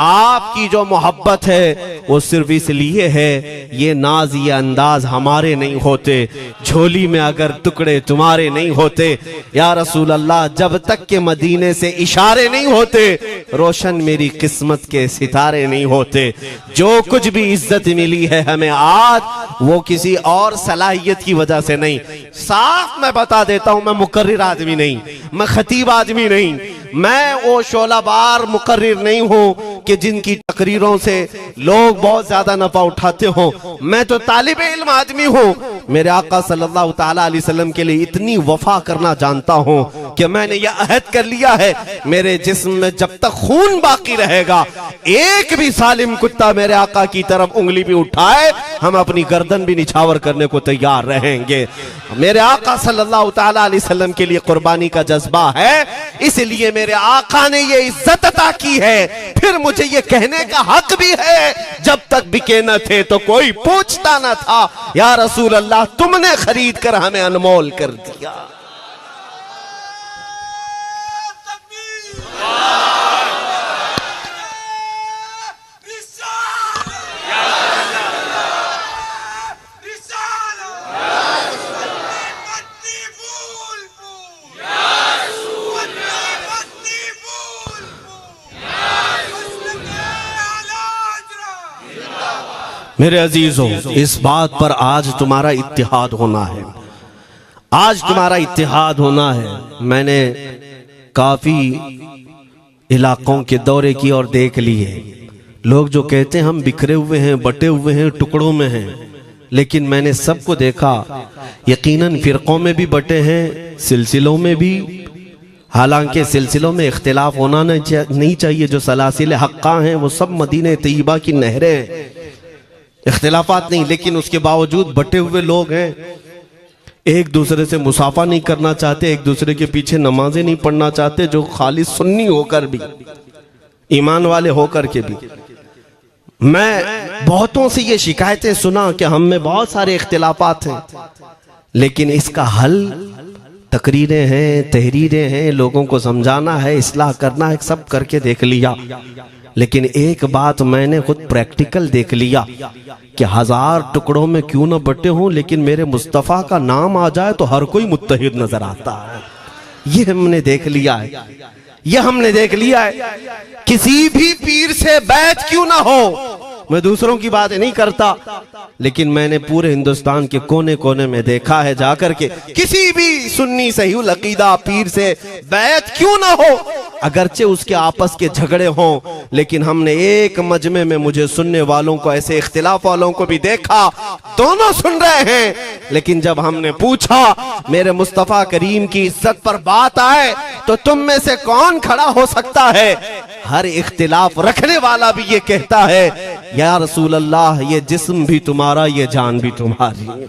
आपकी जो मोहब्बत है वो सिर्फ इसलिए है, ये नाज ये अंदाज हमारे नहीं होते, झोली में अगर टुकड़े तुम्हारे नहीं होते, या रसूल अल्लाह जब तक के मदीने से इशारे नहीं होते, रोशन मेरी किस्मत के सितारे नहीं होते। जो कुछ भी इज्जत मिली है हमें आज, वो किसी और सलाहियत की वजह से नहीं। साफ मैं बता देता हूं, मैं मुकर्रिर आदमी नहीं, मैं खतीब आदमी नहीं, मैं वो शोलाबार मुकर्रिर नहीं हूं कि जिनकी तकरीरों से लोग बहुत ज्यादा नफा उठाते हो। मैं तो तालिब इल्म आदमी हूं। मेरे आका सल्लल्लाहु ताला अलैहि वसल्लम के लिए इतनी वफा करना जानता हूं कि मैंने यह अहद कर लिया है, मेरे जिस्म में जब तक खून बाकी रहेगा, एक भी सालिम कुत्ता मेरे आका की तरफ उंगली भी उठाए, हम अपनी गर्दन भी निछावर करने को तैयार रहेंगे। मेरे आका सल्लल्लाहु ताला अलैहि वसल्लम के लिए कुर्बानी का जज्बा है, इसलिए मेरे आका ने ये इज्जत अता की है। फिर मुझे ये कहने का हक भी है, जब तक बिके न थे तो कोई पूछता न था, या रसूल अल्लाह तुमने खरीद कर हमें अनमोल कर दिया। मेरे अजीजों, इस बात पर आज तुम्हारा इत्तिहाद होना है, आज तुम्हारा इत्तिहाद होना है। मैंने काफी इलाकों के दौरे की और देख लिए, लोग जो कहते हैं हम बिखरे हुए हैं, बटे हुए हैं, टुकड़ों में हैं, लेकिन मैंने सबको देखा, यकीनन फिरकों में भी बटे हैं, सिलसिलों में भी। हालांकि सिलसिलों में इख्तिलाफ होना नहीं चाहिए, जो सलासिल हक्का हैं वो सब मदीने तैयबा की नहरें हैं, इख्तिलाफात नहीं, लेकिन उसके बावजूद बटे हुए लोग हैं। एक दूसरे से मुसाफा नहीं करना चाहते, एक दूसरे के पीछे नमाजें नहीं पढ़ना चाहते, जो खाली सुन्नी होकर भी, ईमान वाले होकर के भी। मैं बहुतों से ये शिकायतें सुना कि हम में बहुत सारे इख्तिलाफात हैं, लेकिन इसका हल तकरीरें हैं, तहरीरें हैं, लोगों को समझाना है, इस्लाह करना है, सब करके देख लिया। लेकिन एक बात मैंने खुद प्रैक्टिकल देख लिया कि 1000 टुकड़ों में क्यों ना बटे हों, लेकिन मेरे मुस्तफ़ा का नाम आ जाए तो हर कोई मुत्तहिद नजर आता है। ये हमने देख लिया है, ये हमने देख लिया है। किसी भी पीर से बैत क्यों ना हो, मैं दूसरों की बात नहीं करता, लेकिन मैंने पूरे हिंदुस्तान के कोने कोने में देखा है जाकर के, किसी भी सुन्नी सहीहुल अकीदा पीर से बैत क्यों ना हो, अगरचे उसके आपस के झगड़े हों, लेकिन हमने एक मजमे में मुझे सुनने वालों को, ऐसे इख्तिलाफ वालों को भी देखा, दोनों सुन रहे हैं, लेकिन जब हमने पूछा मेरे मुस्तफ़ा करीम की इज्जत पर बात आए तो तुम में से कौन खड़ा हो सकता है, हर इख्तिलाफ रखने वाला भी ये कहता है, या रसूल अल्लाह, ये जिस्म भी तुम्हारा, ये जान भी तुम्हारी,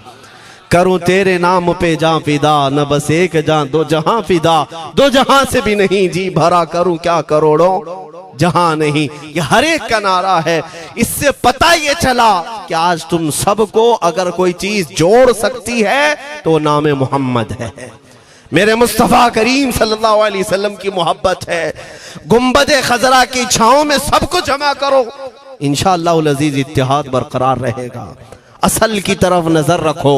करूं तेरे नाम पे जान फिदा, न बस एक जान दो जहां फिदा, दो जहां से भी नहीं जी भरा, करूं क्या करोड़ों जहां नहीं। ये हर एक का नारा है। इससे पता ये चला कि आज तुम सबको अगर कोई चीज जोड़ सकती है तो नाम मोहम्मद है, मेरे मुस्तफ़ा करीम सल्लल्लाहु अलैहि वसल्लम की मोहब्बत है। गुंबदे खजरा की छांव में सबको जमा करो, इंशाअल्लाह अज़ीज इत्तिहाद बरकरार रहेगा। असल की तरफ नजर रखो,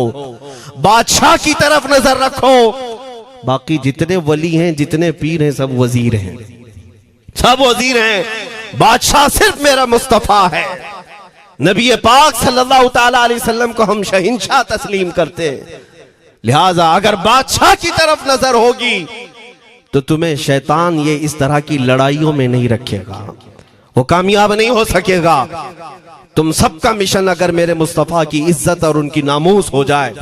बादशाह की तरफ नजर रखो। बाकी जितने वली हैं, जितने पीर हैं, सब वजीर हैं, सब वजीर हैं। बादशाह सिर्फ मेरा मुस्तफ़ा है। नबी पाक सल्लल्लाहु ताला अलैहि वसल्लम को हम शहंशाह तस्लीम करते हैं। लिहाजा अगर बादशाह की तरफ नजर होगी तो तुम्हें शैतान ये इस तरह की लड़ाइयों में नहीं रखेगा, वो कामयाब नहीं हो सकेगा। तुम सबका मिशन अगर मेरे मुस्तफ़ा की इज्जत और उनकी नामूस हो जाए,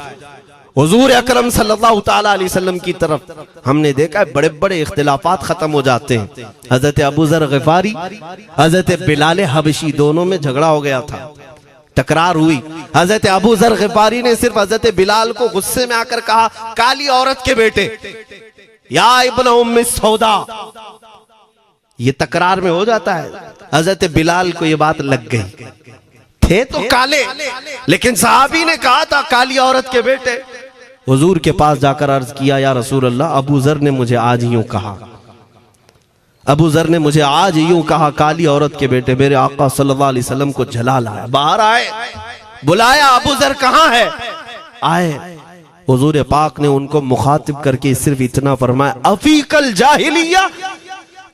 हुजूर अकरम सल्लल्लाहु ताला अलैहि वसल्लम की तरफ हमने देखा है बड़े बड़े इख्तिलाफात खत्म हो जाते हैं। हजरत अबू ज़र ग़िफ़ारी, हजरत बिलाल हबशी, दोनों में झगड़ा हो गया था, तकरार हुई। हजरत अबू ज़र ग़िफ़ारी ने सिर्फ हजरत बिलाल को गुस्से में आकर कहा, काली औरत के बेटे, या इब्न उम्मी सौदा। ये तकरार में हो जाता है। हजरत बिलाल को ये बात लग गई, थे तो काले, लेकिन सहाबी ने कहा था काली औरत के बेटे। हुजूर के पास जाकर अर्ज किया, या रसूल अल्लाह, अबू ज़र ने मुझे आज यूं कहा, अबू ज़र ने मुझे आज यूं कहा, काली औरत के बेटे। मेरे आका सल्लल्लाहु अलैहि वसल्लम को जला लाया, बाहर आए, बुलाया, अबू ज़र कहाँ है? आए। हुजूर पाक ने उनको मुखातिब करके सिर्फ इतना फरमाया, अफीकल जाहिलिया,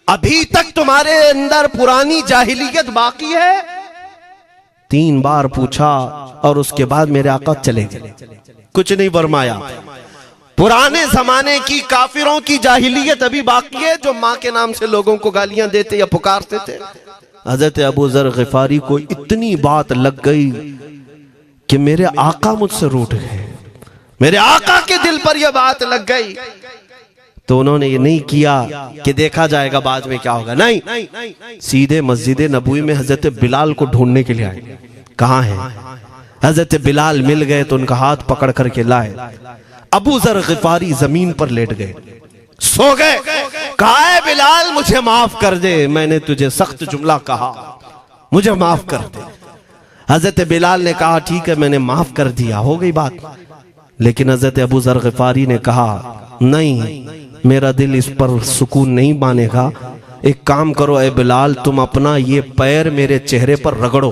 अभी तक तुम्हारे अंदर पुरानी जाहिलियत बाकी है? 3 बार पूछा और उसके बाद मेरे आका चले गए, कुछ नहीं फरमाया। पुराने जमाने की काफिरों की जाहिलियत अभी बाकी है, जो माँ के नाम से लोगों को गालियां देते या पुकारते थे। हजरत अबू ज़र ग़िफ़ारी को इतनी बात लग गई कि मेरे आका मुझसे रूठ गए, मेरे आका के दिल पर यह बात लग गई। तो उन्होंने ये नहीं किया कि देखा जाएगा बाद में क्या होगा, नहीं, सीधे मस्जिद नबवी में हजरत बिलाल को ढूंढने के लिए आए। कहाँ है? हजरत बिलाल मिल गए तो उनका हाथ पकड़ करके लाए। अबू ज़र ग़िफ़ारी जमीन पर लेट गए, सो गए। कहा है बिलाल, मुझे माफ कर दे, मैंने तुझे सख्त जुमला कहा, मुझे माफ कर दे। हजरत बिलाल ने कहा, ठीक है, मैंने माफ कर दिया, हो गई बात। लेकिन हजरत अबू ज़र ग़िफ़ारी ने कहा, नहीं, मेरा दिल इस पर सुकून नहीं मानेगा। एक काम करो ए बिलाल, तुम अपना ये पैर मेरे चेहरे पर रगड़ो,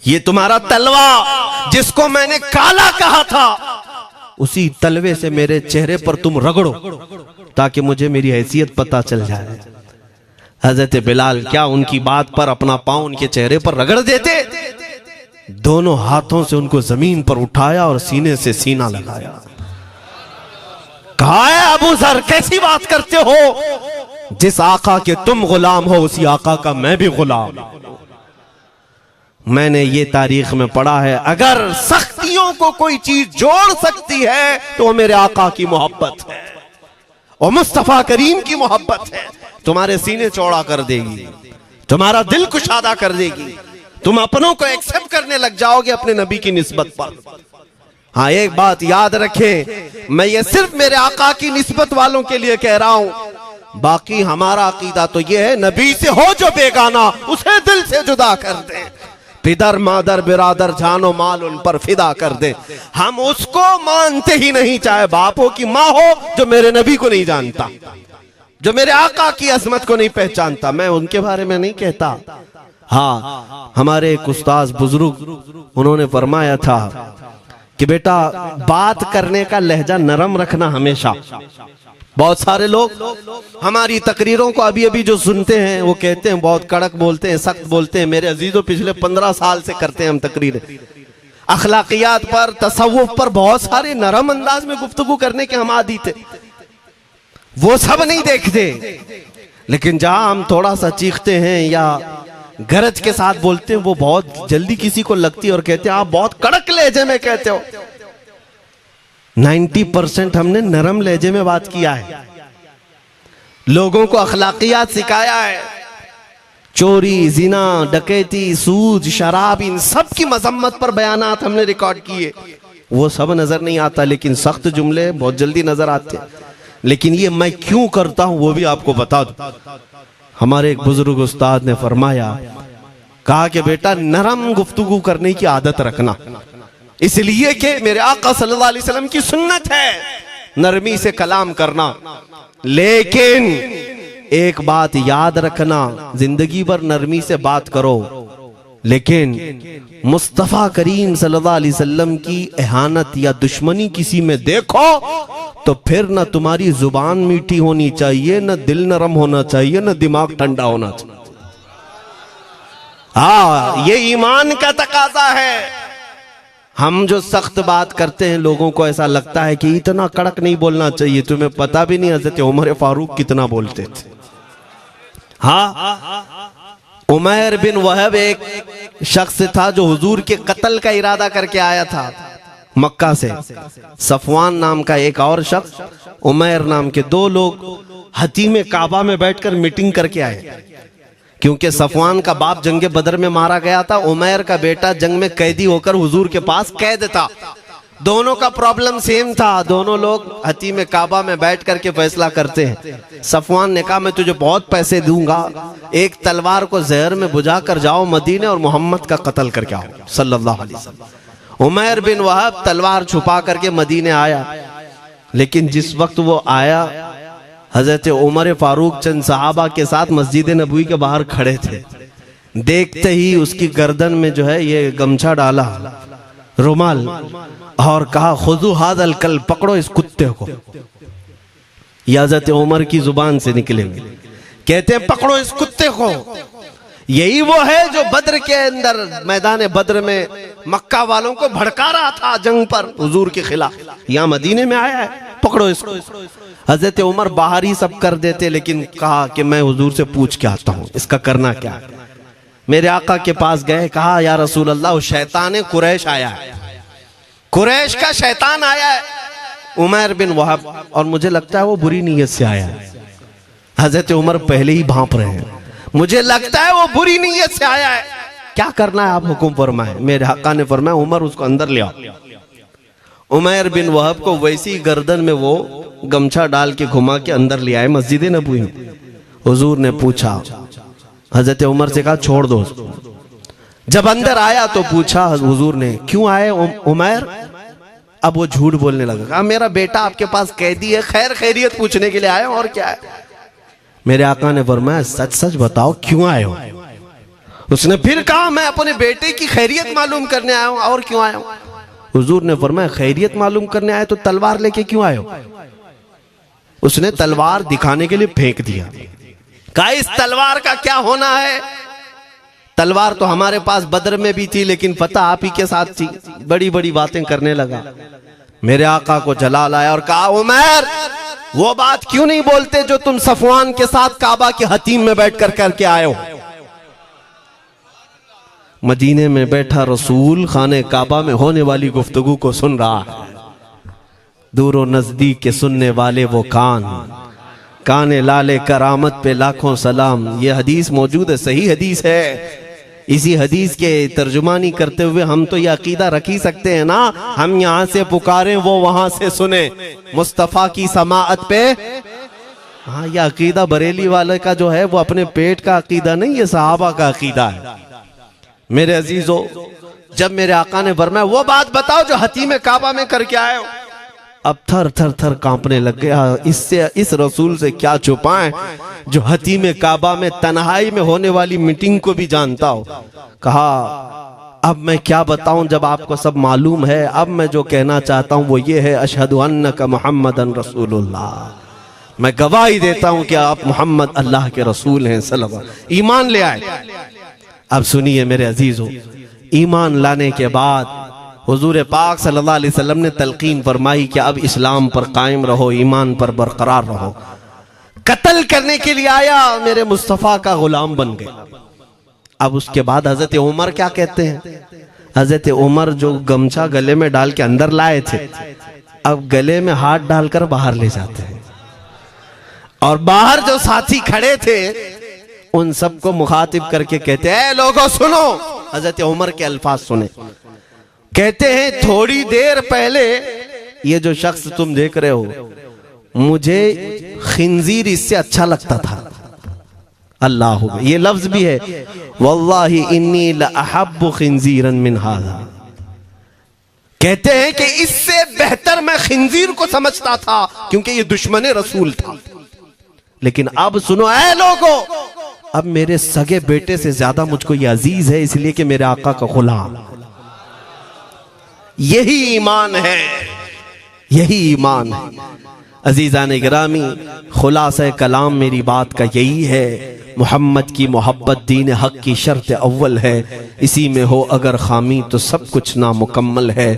ये तुम्हारा तलवा जिसको मैंने काला कहा था, उसी तलवे से मेरे चेहरे पर तुम रगड़ो, ताकि मुझे मेरी हैसियत पता चल जाए। हजरत बिलाल क्या उनकी बात पर अपना पांव उनके चेहरे पर रगड़ देते? दोनों हाथों से उनको जमीन पर उठाया और सीने से सीना लगाया। कहा है अबू ज़र, कैसी बात करते हो? जिस आका के तुम गुलाम हो, उसी आका का मैं भी गुलाम। मैंने ये तारीख में पढ़ा है, अगर सख्तियों को कोई चीज जोड़ सकती है तो वो मेरे आका की मोहब्बत है और मुस्तफा करीम की मोहब्बत है। तुम्हारे सीने चौड़ा कर देगी, तुम्हारा दिल कुशादा कर देगी, तुम अपनों को एक्सेप्ट करने लग जाओगे अपने नबी की निस्बत पर। हाँ, एक बात याद रखें, मैं ये सिर्फ मेरे आका की निस्बत वालों के लिए कह रहा हूं, बाकी हमारा अकीदा तो ये है, नबी से हो जो बेगाना उसे दिल से जुदा कर दे, पिदर मादर बिरादर जानो माल उन पर फिदा कर दे। हम उसको मानते ही नहीं, चाहे बापों की माँ हो जो मेरे नबी को नहीं जानता, जो मेरे आका की अजमत को नहीं पहचानता, मैं उनके बारे में नहीं कहता। हाँ, हमारे एक उस्ताद बुजुर्ग उन्होंने फरमाया था कि बेटा बात करने का लहजा नरम रखना हमेशा। बहुत सारे लोग हमारी तकरीरों को अभी अभी जो सुनते हैं वो कहते हैं बहुत कड़क बोलते हैं, सख्त बोलते हैं। मेरे अजीजों, पिछले 15 साल से करते हैं हम तकरीरें, अखलाकियात पर, तसव्वुफ पर बहुत सारे नरम अंदाज में गुफ्तगू करने के हम आदी थे। वो सब नहीं देखते, लेकिन जहां हम थोड़ा सा चीखते हैं या गरज के साथ बोलते हैं, वो बहुत जल्दी किसी को लगती है और कहते हैं आप बहुत कड़क लहजे में कहते हो। 90% हमने नरम लहजे में बात किया है, लोगों को अखलाकियात सिखाया है। चोरी, जिना, डकैती, सूद, शराब, इन सब की मजम्मत पर बयानात हमने रिकॉर्ड किए। वो सब नजर नहीं आता, लेकिन सख्त जुमले बहुत जल्दी नजर आते हैं। लेकिन ये मैं क्यों करता हूं वो भी आपको बता दूं। हमारे एक बुजुर्ग उस्ताद ने फरमाया, कहा कि बेटा नरम गुफ्तगू करने की आदत रखना, इसलिए कि मेरे आका सल्लल्लाहु अलैहि वसल्लम की सुन्नत है नरमी से कलाम करना। लेकिन एक बात याद रखना, जिंदगी भर नरमी से बात करो, लेकिन मुस्तफा करीम सल्लल्लाहु अलैहि वसल्लम की एहानत या दुश्मनी किसी में देखो तो फिर न तुम्हारी जुबान मीठी होनी चाहिए, न दिल नरम होना चाहिए, न दिमाग ठंडा होना चाहिए। हाँ, ये ईमान का तकाजा है। हम जो सख्त बात करते हैं, लोगों को ऐसा लगता है कि इतना कड़क नहीं बोलना चाहिए। तुम्हें पता भी नहीं हज़रत उमर फारूक कितना बोलते थे। हाँ, उमैर बिन वहब एक शख्स था जो हुजूर के कत्ल का इरादा करके आया था मक्का से। सफवान नाम का एक और शख्स, उमैर नाम के 2 लोग हतीम काबा में बैठकर मीटिंग करके आए, क्योंकि सफवान का बाप जंग बदर में मारा गया था, उमैर का बेटा जंग में कैदी होकर हुजूर के पास कैद था। दोनों का प्रॉब्लम सेम था। दोनों लोग हतीम काबा में बैठ करके फैसला करते हैं। सफवान ने कहा मैं तुझे बहुत पैसे दूंगा, एक तलवार को जहर में बुझा कर जाओ मदीने और मोहम्मद का कत्ल करके आओ सल्लल्लाहु अलैहि वसल्लम। उमैर बिन वहब तलवार छुपा करके मदीने आया, लेकिन जिस वक्त वो आया, हजरत उमर फारूक चंद सहाबा के साथ मस्जिद नबवी के बाहर खड़े थे। देखते ही उसकी गर्दन में जो है ये गमछा डाला, रुमाल, और कहा खुजू हादल कल, पकड़ो इस कुत्ते को। ये हजरत उमर की जुबान से निकलेंगे, कहते हैं पकड़ो इस कुत्ते को। यही वो है जो बद्र के अंदर, मैदान बद्र में मक्का वालों को भड़का रहा था जंग पर हुजूर के खिलाफ। यहाँ मदीने में आया है, पकड़ो इसको। हजरत उमर बाहर ही सब कर देते, लेकिन कहा कि मैं हुजूर से पूछ के आता हूँ इसका करना क्या है। मेरे आका के पास गए, कहा या रसूल अल्लाह, वो शैतान कुरैश आया है, कुरैश का शैतान आया है उमैर बिन वहब, और मुझे लगता है वो बुरी नीयत से आया है। हजरत उमर पहले ही भांप रहे हैं, मुझे लगता है वो बुरी नीयत से आया है, क्या करना है आप हुक्म फरमाए। मेरे आका ने फरमाया उमर उसको अंदर ले आओ। उमैर बिन वहब को वैसी गर्दन में वो गमछा डाल के घुमा के अंदर ले आए मस्जिद नबवी में। हुजूर ने पूछा, हजरत उमर से कहा छोड़ दो उसको। जब अंदर आया तो पूछा हुजूर ने, क्यों आए उमैर? अब वो झूठ बोलने लगा, कहा मेरा बेटा आपके पास कैदी है, खैर खैरियत पूछने के लिए आए और क्या है। मेरे आका ने फरमाया सच सच बताओ क्यों आए हो। उसने फिर कहा मैं अपने बेटे की खैरियत मालूम करने आया हूं, और क्यों आया हूं। हुजूर ने फरमाया खैरियत मालूम करने आए तो तलवार लेके क्यों आए हो। उसने तलवार दिखाने के लिए फेंक दिया, कहा इस तलवार का क्या होना है। तलवार तो हमारे पास बद्र में भी थी, लेकिन पता आप ही के साथ थी। बड़ी बड़ी बातें करने लगा। मेरे आका को जलाल आया और कहा उमैर वो बात क्यों नहीं बोलते जो तुम सफवान के साथ काबा के हतीम में बैठकर करके आए हो। मदीने में बैठा रसूल खाने काबा में होने वाली गुफ्तगू को सुन रहा है। दूर और नजदीक के सुनने वाले वो काने लाले करामत पे लाखों सलाम। ये हदीस मौजूद है, सही हदीस है। इसी हदीस के तर्जुमानी करते हुए हम तो ये अकीदा रख ही सकते हैं ना, हम यहाँ से पुकारें वो वहां से सुने, मुस्तफा की समाअत पे। हाँ, ये अकीदा बरेली वाले का जो है वो अपने पेट का अकीदा नहीं, ये सहाबा का अकीदा है। मेरे अजीजों, जब मेरे आका ने फरमाया वो बात बताओ जो हतीम काबा में करके आए हो, अब थर थर थर कांपने लग गया। इससे इस रसूल से क्या छुपाएं जो हतीम काबा में तन्हाई में होने वाली मीटिंग को भी जानता हो। कहा अब मैं क्या बताऊं जब आपको सब मालूम है। अब मैं जो कहना चाहता हूं वो ये है, अशहदु अन्नका मुहम्मदन रसूलुल्लाह, मैं गवाही देता हूं कि आप मोहम्मद अल्लाह के रसूल हैं सल्लल्लाहु अलैहि वसल्लम। ईमान ले आए। अब सुनिए मेरे अजीजों, ईमान लाने के बाद हुजूर पाक सल्लल्लाहु अलैहि वसल्लम ने तलकीन फरमाई कि अब इस्लाम पर कायम रहो, ईमान पर बरकरार रहो। कत्ल करने के लिए आया, मेरे मुस्तफ़ा का गुलाम बन गए। अब उसके बाद हजरत उमर क्या कहते हैं, हजरत उमर जो गमछा गले में डाल के अंदर लाए थे, अब गले में हाथ डालकर बाहर ले जाते हैं। और बाहर जो साथी खड़े थे उन सबको मुखातिब करके कहते हैं, लोगों सुनो। हजरत उमर के अल्फाज सुने, कहते हैं थोड़ी देर पहले ये जो शख्स तुम देख रहे हो, मुझे खिंजीर इससे अच्छा लगता था। अल्लाह, ये लफ्ज भी है, वल्लाही इन्नी लअहब्बु खिंजीरन मिन हाज़ा। कहते हैं कि इससे बेहतर मैं खिंजीर को समझता था, क्योंकि ये दुश्मन रसूल था। लेकिन अब सुनो ऐ लोगों, अब मेरे सगे बेटे से ज्यादा मुझको ये अजीज है, इसलिए कि मेरे आका का गुलाम। यही ईमान है, यही ईमान है। अजीजान गिरामी, खुलासा कलाम मेरी बात का यही है, मोहम्मद की मोहब्बत दीन हक की शर्त अव्वल है। इसी में हो अगर खामी तो सब कुछ नामुकम्मल है।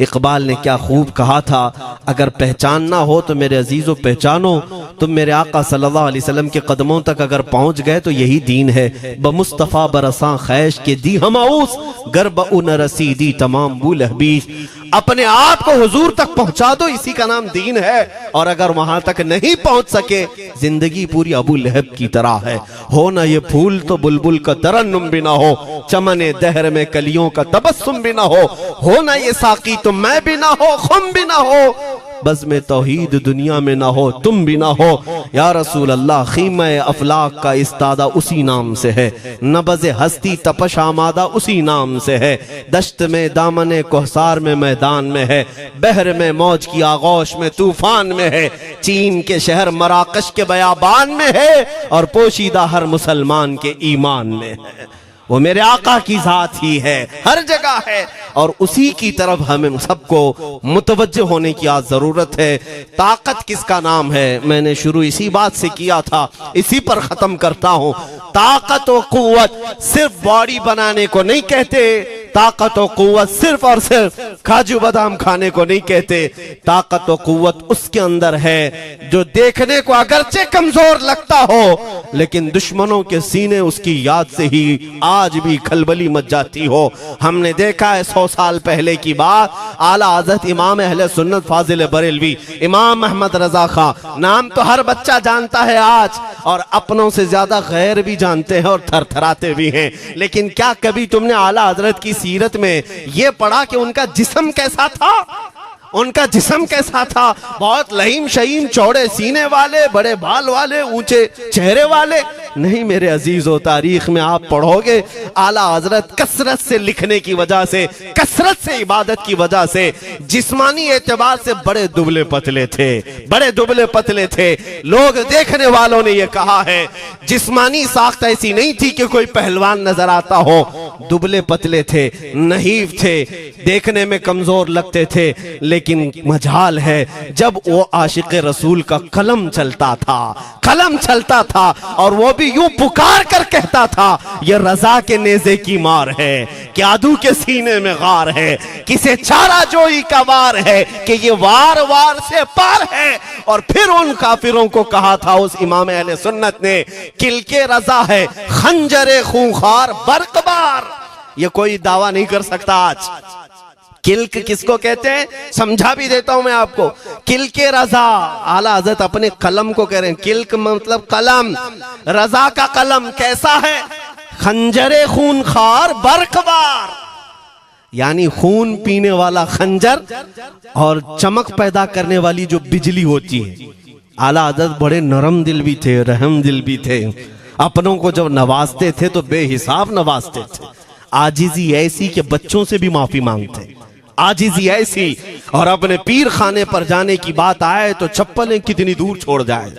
इकबाल ने क्या खूब कहा था, अगर पहचानना हो तो मेरे अजीजों पहचानो, तुम मेरे आका सल्लल्लाहु अलैहि वसल्लम के कदमों तक अगर पहुंच गए तो यही दीन है। बमुस्तफ़ा बरसा खैश के दी हमाउस, गर्ब उन रसीदी तमाम बुल हबीस। अपने आप को हुजूर तक पहुंचा दो, इसी का नाम दीन है। और अगर वहां तक नहीं पहुंच सके, जिंदगी पूरी अबू लहब की तरह है। हो ना ये फूल तो बुलबुल का तरन्नुम भी ना हो, चमने दहर में कलियों का तबस्सुम भी ना हो ना ये साकी तो मैं भी ना हो, खुम भी ना हो, बस में तौहीद दुनिया में ना हो, तुम भी ना हो। या रसूल अल्लाह, खीमा अफलाक का इस्तादा उसी नाम से है, नबज़ हस्ती तपश आमादा उसी नाम से है। दश्त में दामने कोहसार में मैदान में है, बहर में मौज की आगोश में तूफान में है, चीन के शहर मराकश के बयाबान में है, और पोशीदा हर मुसलमान के ईमान में है। वो मेरे आका की जात ही है, हर जगह है, और उसी की तरफ हमें सबको मुतवज्जे होने की आज जरूरत है। ताकत किसका नाम है, मैंने शुरू इसी बात से किया था, इसी पर खत्म करता हूं। ताकत और कुव्वत सिर्फ बॉडी बनाने को नहीं कहते, ताकत और कुव्वत सिर्फ और सिर्फ काजू बादाम खाने को नहीं कहते। ताकत और कुव्वत उसके अंदर है जो देखने को अगरचे कमजोर लगता हो, लेकिन दुश्मनों के सीने उसकी याद से ही आज भी खलबली मच जाती हो। हमने देखा है 100 साल पहले की बात, आला हज़रत इमाम अहले सुन्नत फाजिल बरेलवी इमाम अहमद रजा खां, नाम तो हर बच्चा जानता है आज, और अपनों से ज्यादा गैर भी जानते हैं और थरथराते भी हैं। लेकिन क्या कभी तुमने आला हजरत की सीरत में यह पढ़ा कि उनका जिस्म कैसा था? उनका जिस्म कैसा था? बहुत लहीम शहीम, चौड़े सीने वाले, बड़े बाल वाले, ऊंचे चेहरे वाले? नहीं मेरे अजीजों, तारीख में आप पढ़ोगे आला हजरत कसरत से लिखने की वजह से, कसरत से इबादत की वजह से, जिस्मानी एतबार से बड़े दुबले पतले थे, बड़े दुबले पतले थे। लोग देखने वालों ने यह कहा है, जिस्मानी साख्त ऐसी नहीं थी कि कोई पहलवान नजर आता हो, दुबले पतले थे, नहीफ थे, देखने में कमजोर लगते थे। लेकिन मजाल है जब वो आशिक रसूल का कलम चलता था, कलम चलता था, और वो भी यूं पुकार कर कहता था, ये रजा के नेज़े की मार है, क्यादू के सीने में गार है, किसे चारा जोई का वार है, कि ये वार वार से पार है। और फिर उन काफिरों को कहा था उस इमाम अहले सुन्नत ने, किल के रजा है खंजरे खूंखार बरकबार। ये कोई दावा नहीं कर सकता आज। किल्क किसको कहते हैं समझा भी देता हूं मैं आपको। किल के रजा, आला हज़रत अपने कलम को कह रहे हैं, किल्क मतलब कलम, रजा का कलम कैसा है? खंजरे खून खार बरकबार, यानी खून पीने वाला खंजर और चमक पैदा करने वाली जो बिजली होती है। आला हज़रत बड़े नरम दिल भी थे, रहम दिल भी थे। अपनों को जब नवाजते थे तो बेहिसाब नवाजते थे। आजिजी ऐसी कि बच्चों से भी माफी मांगते, आजिजी ऐसी। और अपने पीर खाने पर जाने की बात आए तो चप्पलें कितनी दूर छोड़ जाए।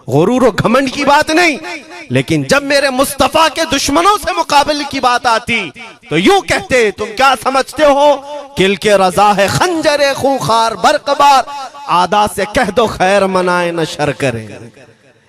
गुरूर और घमंड की बात नहीं, लेकिन जब मेरे मुस्तफा के दुश्मनों से मुकाबले की बात आती तो यूं कहते, तुम क्या समझते हो किल के रजा है खंजरे खूंखार बरकबार, आदा से कह दो खैर मनाए न शर करे।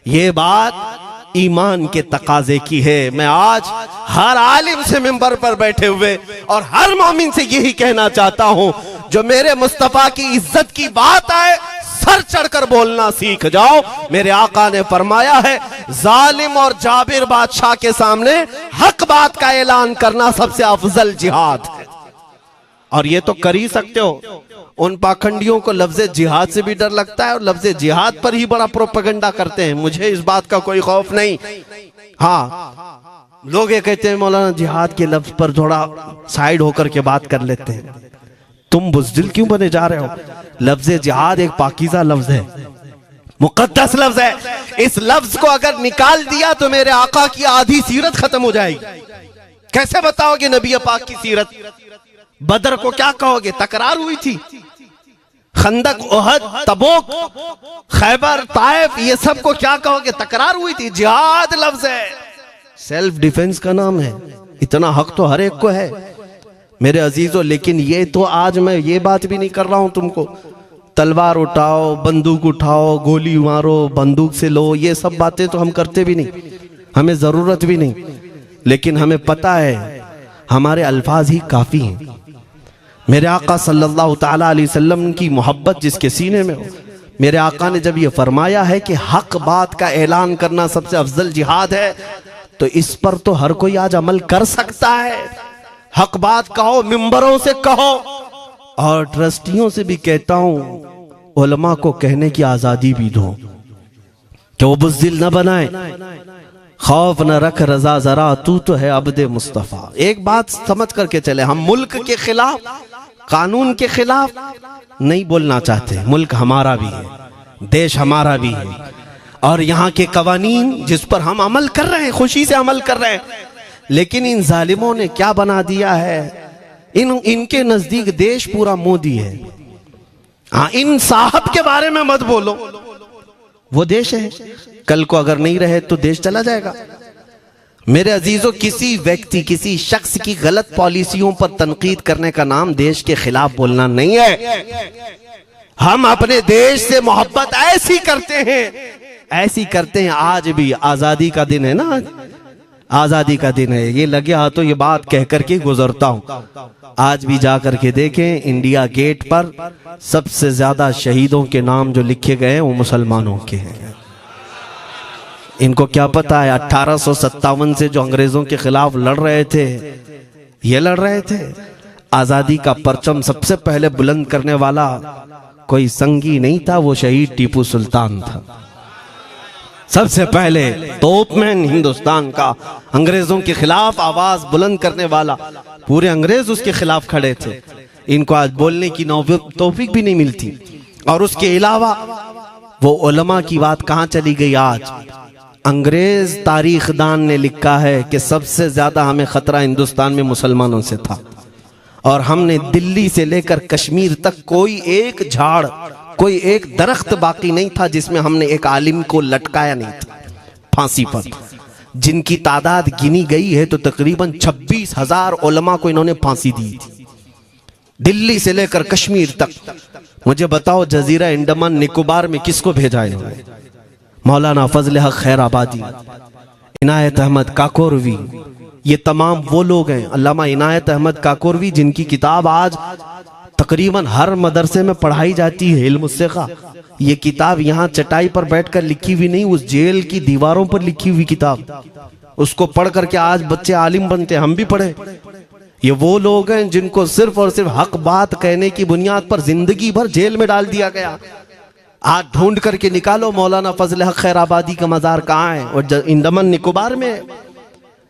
ये बात ईमान के तकाजे की है। मैं आज हर आलिम से मिंबर पर बैठे हुए और हर मोमिन से यही कहना चाहता हूं, जो मेरे मुस्तफा की इज्जत की बात आए सर चढ़कर बोलना सीख जाओ। मेरे आका ने फरमाया है, जालिम और जाबिर बादशाह के सामने हक बात का ऐलान करना सबसे अफजल जिहाद है। और ये तो कर ही सकते हो। उन पाखंडियों को लफ्ज़े जिहाद से भी डर लगता है और लफ्ज़े जिहाद पर ही बड़ा प्रोपेगेंडा करते हैं। मुझे इस बात का कोई खौफ नहीं। हाँ, लोग ये कहते हैं मौलाना जिहाद के लफ्ज पर थोड़ा साइड होकर के बात कर लेते हैं। तुम बुज़दिल क्यों बने जा रहे हो? लफ्ज़े जिहाद एक पाकीज़ा लफ्ज है, मुकद्दस लफ्ज है। इस लफ्ज को अगर निकाल दिया तो मेरे आका की आधी सीरत खत्म हो जाएगी। कैसे बताओगे नबी पाक की सीरत? बदर को क्या कहोगे? तकरार हुई थी। खंदक, ओहद, तबूक, खैबर, ताइफ, ये सब को क्या कहोगे? तकरार हुई थी। जिहाद लफ्ज है, सेल्फ डिफेंस का नाम है। इतना हक तो हर एक को है मेरे अजीजों। लेकिन ये तो आज मैं ये बात भी नहीं कर रहा हूं तुमको तलवार उठाओ, बंदूक उठाओ, गोली मारो, बंदूक से लो, ये सब बातें तो हम करते भी नहीं, हमें जरूरत भी नहीं। लेकिन हमें पता है हमारे अल्फाज ही काफी हैं। मेरे आका सल्लल्लाहु ताला अलैहि वसल्लम की मोहब्बत जिसके सीने में हो, मेरे आका ने जब ये फरमाया है कि हक बात का ऐलान करना सबसे अफजल जिहाद है, तो इस पर तो हर कोई आज अमल कर सकता है। हक बात कहो, मिंबरों से कहो, और ट्रस्टियों से भी कहता हूं उलमा को कहने की आजादी भी दो कि वो बुज़दिल न बनाए। खौफ न रख रजा जरा, तू तो है अब्दे मुस्तफा। एक बात समझ करके चले, हम मुल्क के खिलाफ, कानून के खिलाफ नहीं बोलना चाहते। मुल्क हमारा भी है, देश हमारा भी है, और यहाँ के कवानीन जिस पर हम अमल कर रहे हैं, खुशी से अमल कर रहे हैं। लेकिन इन जालिमों ने क्या बना दिया है, इनके नजदीक देश पूरा मोदी है। हाँ, इन साहब के बारे में मत बोलो, वो देश है। कल को अगर नहीं रहे तो देश चला जाएगा। मेरे अजीजों, किसी व्यक्ति, किसी शख्स की गलत पॉलिसियों पर तनकीद करने का नाम देश के खिलाफ बोलना नहीं है। हम अपने देश से मोहब्बत ऐसी करते हैं, ऐसी करते हैं। आज भी आजादी का दिन है ना, आजादी का दिन है। ये लगे हाथों ये बात कह करके गुजरता हूं। आज भी जा करके देखें, इंडिया गेट पर सबसे ज्यादा शहीदों के नाम जो लिखे गए हैं वो मुसलमानों के हैं। इनको क्या पता है 1857 से जो अंग्रेजों के खिलाफ लड़ रहे थे, ये लड़ रहे थे। आजादी का परचम सबसे पहले बुलंद करने वाला कोई संगी नहीं था, वो शहीद टीपू सुल्तान था। सबसे पहले तोपमैन हिंदुस्तान का, अंग्रेजों के खिलाफ आवाज बुलंद करने वाला। पूरे अंग्रेज उसके खिलाफ खड़े थे। इनको आज बोलने की तौफीक भी नहीं मिलती। और उसके अलावा वो उलमा की बात कहां चली गई आज? अंग्रेज तारीखदान ने लिखा है कि सबसे ज्यादा हमें खतरा हिंदुस्तान में मुसलमानों से था, और हमने दिल्ली से लेकर कश्मीर तक कोई एक झाड़, कोई एक दरख्त बाकी नहीं था जिसमें हमने एक आलिम को लटकाया नहीं था फांसी पर। जिनकी तादाद गिनी गई है तो तकरीबन 26,000 उलमा को इन्होंने फांसी दी थी, दिल्ली से लेकर कश्मीर तक। मुझे बताओ, जजीरा अंडमान निकोबार में किसको भेजा इन्होंने? मौलाना फजल हक खैराबादी, इनायत अहमद काकोरवी, ये तमाम वो लोग हैं। अल्लामा इनायत अहमद काकोरवी, जिनकी किताब आज तकरीबन हर मदरसे में पढ़ाई जाती है, इल्म उस्सिक़ा। ये किताब यहाँ चटाई पर बैठकर लिखी हुई नहीं, उस जेल की दीवारों पर लिखी हुई किताब। उसको पढ़ करके आज बच्चे आलिम बनते, हम भी पढ़े। ये वो लोग हैं जिनको सिर्फ और सिर्फ हक बात कहने की बुनियाद पर जिंदगी भर जेल में डाल दिया गया। आज ढूंढ करके निकालो मौलाना फजल हक खैराबादी का मजार कहाँ है, और अंडमान निकोबार में।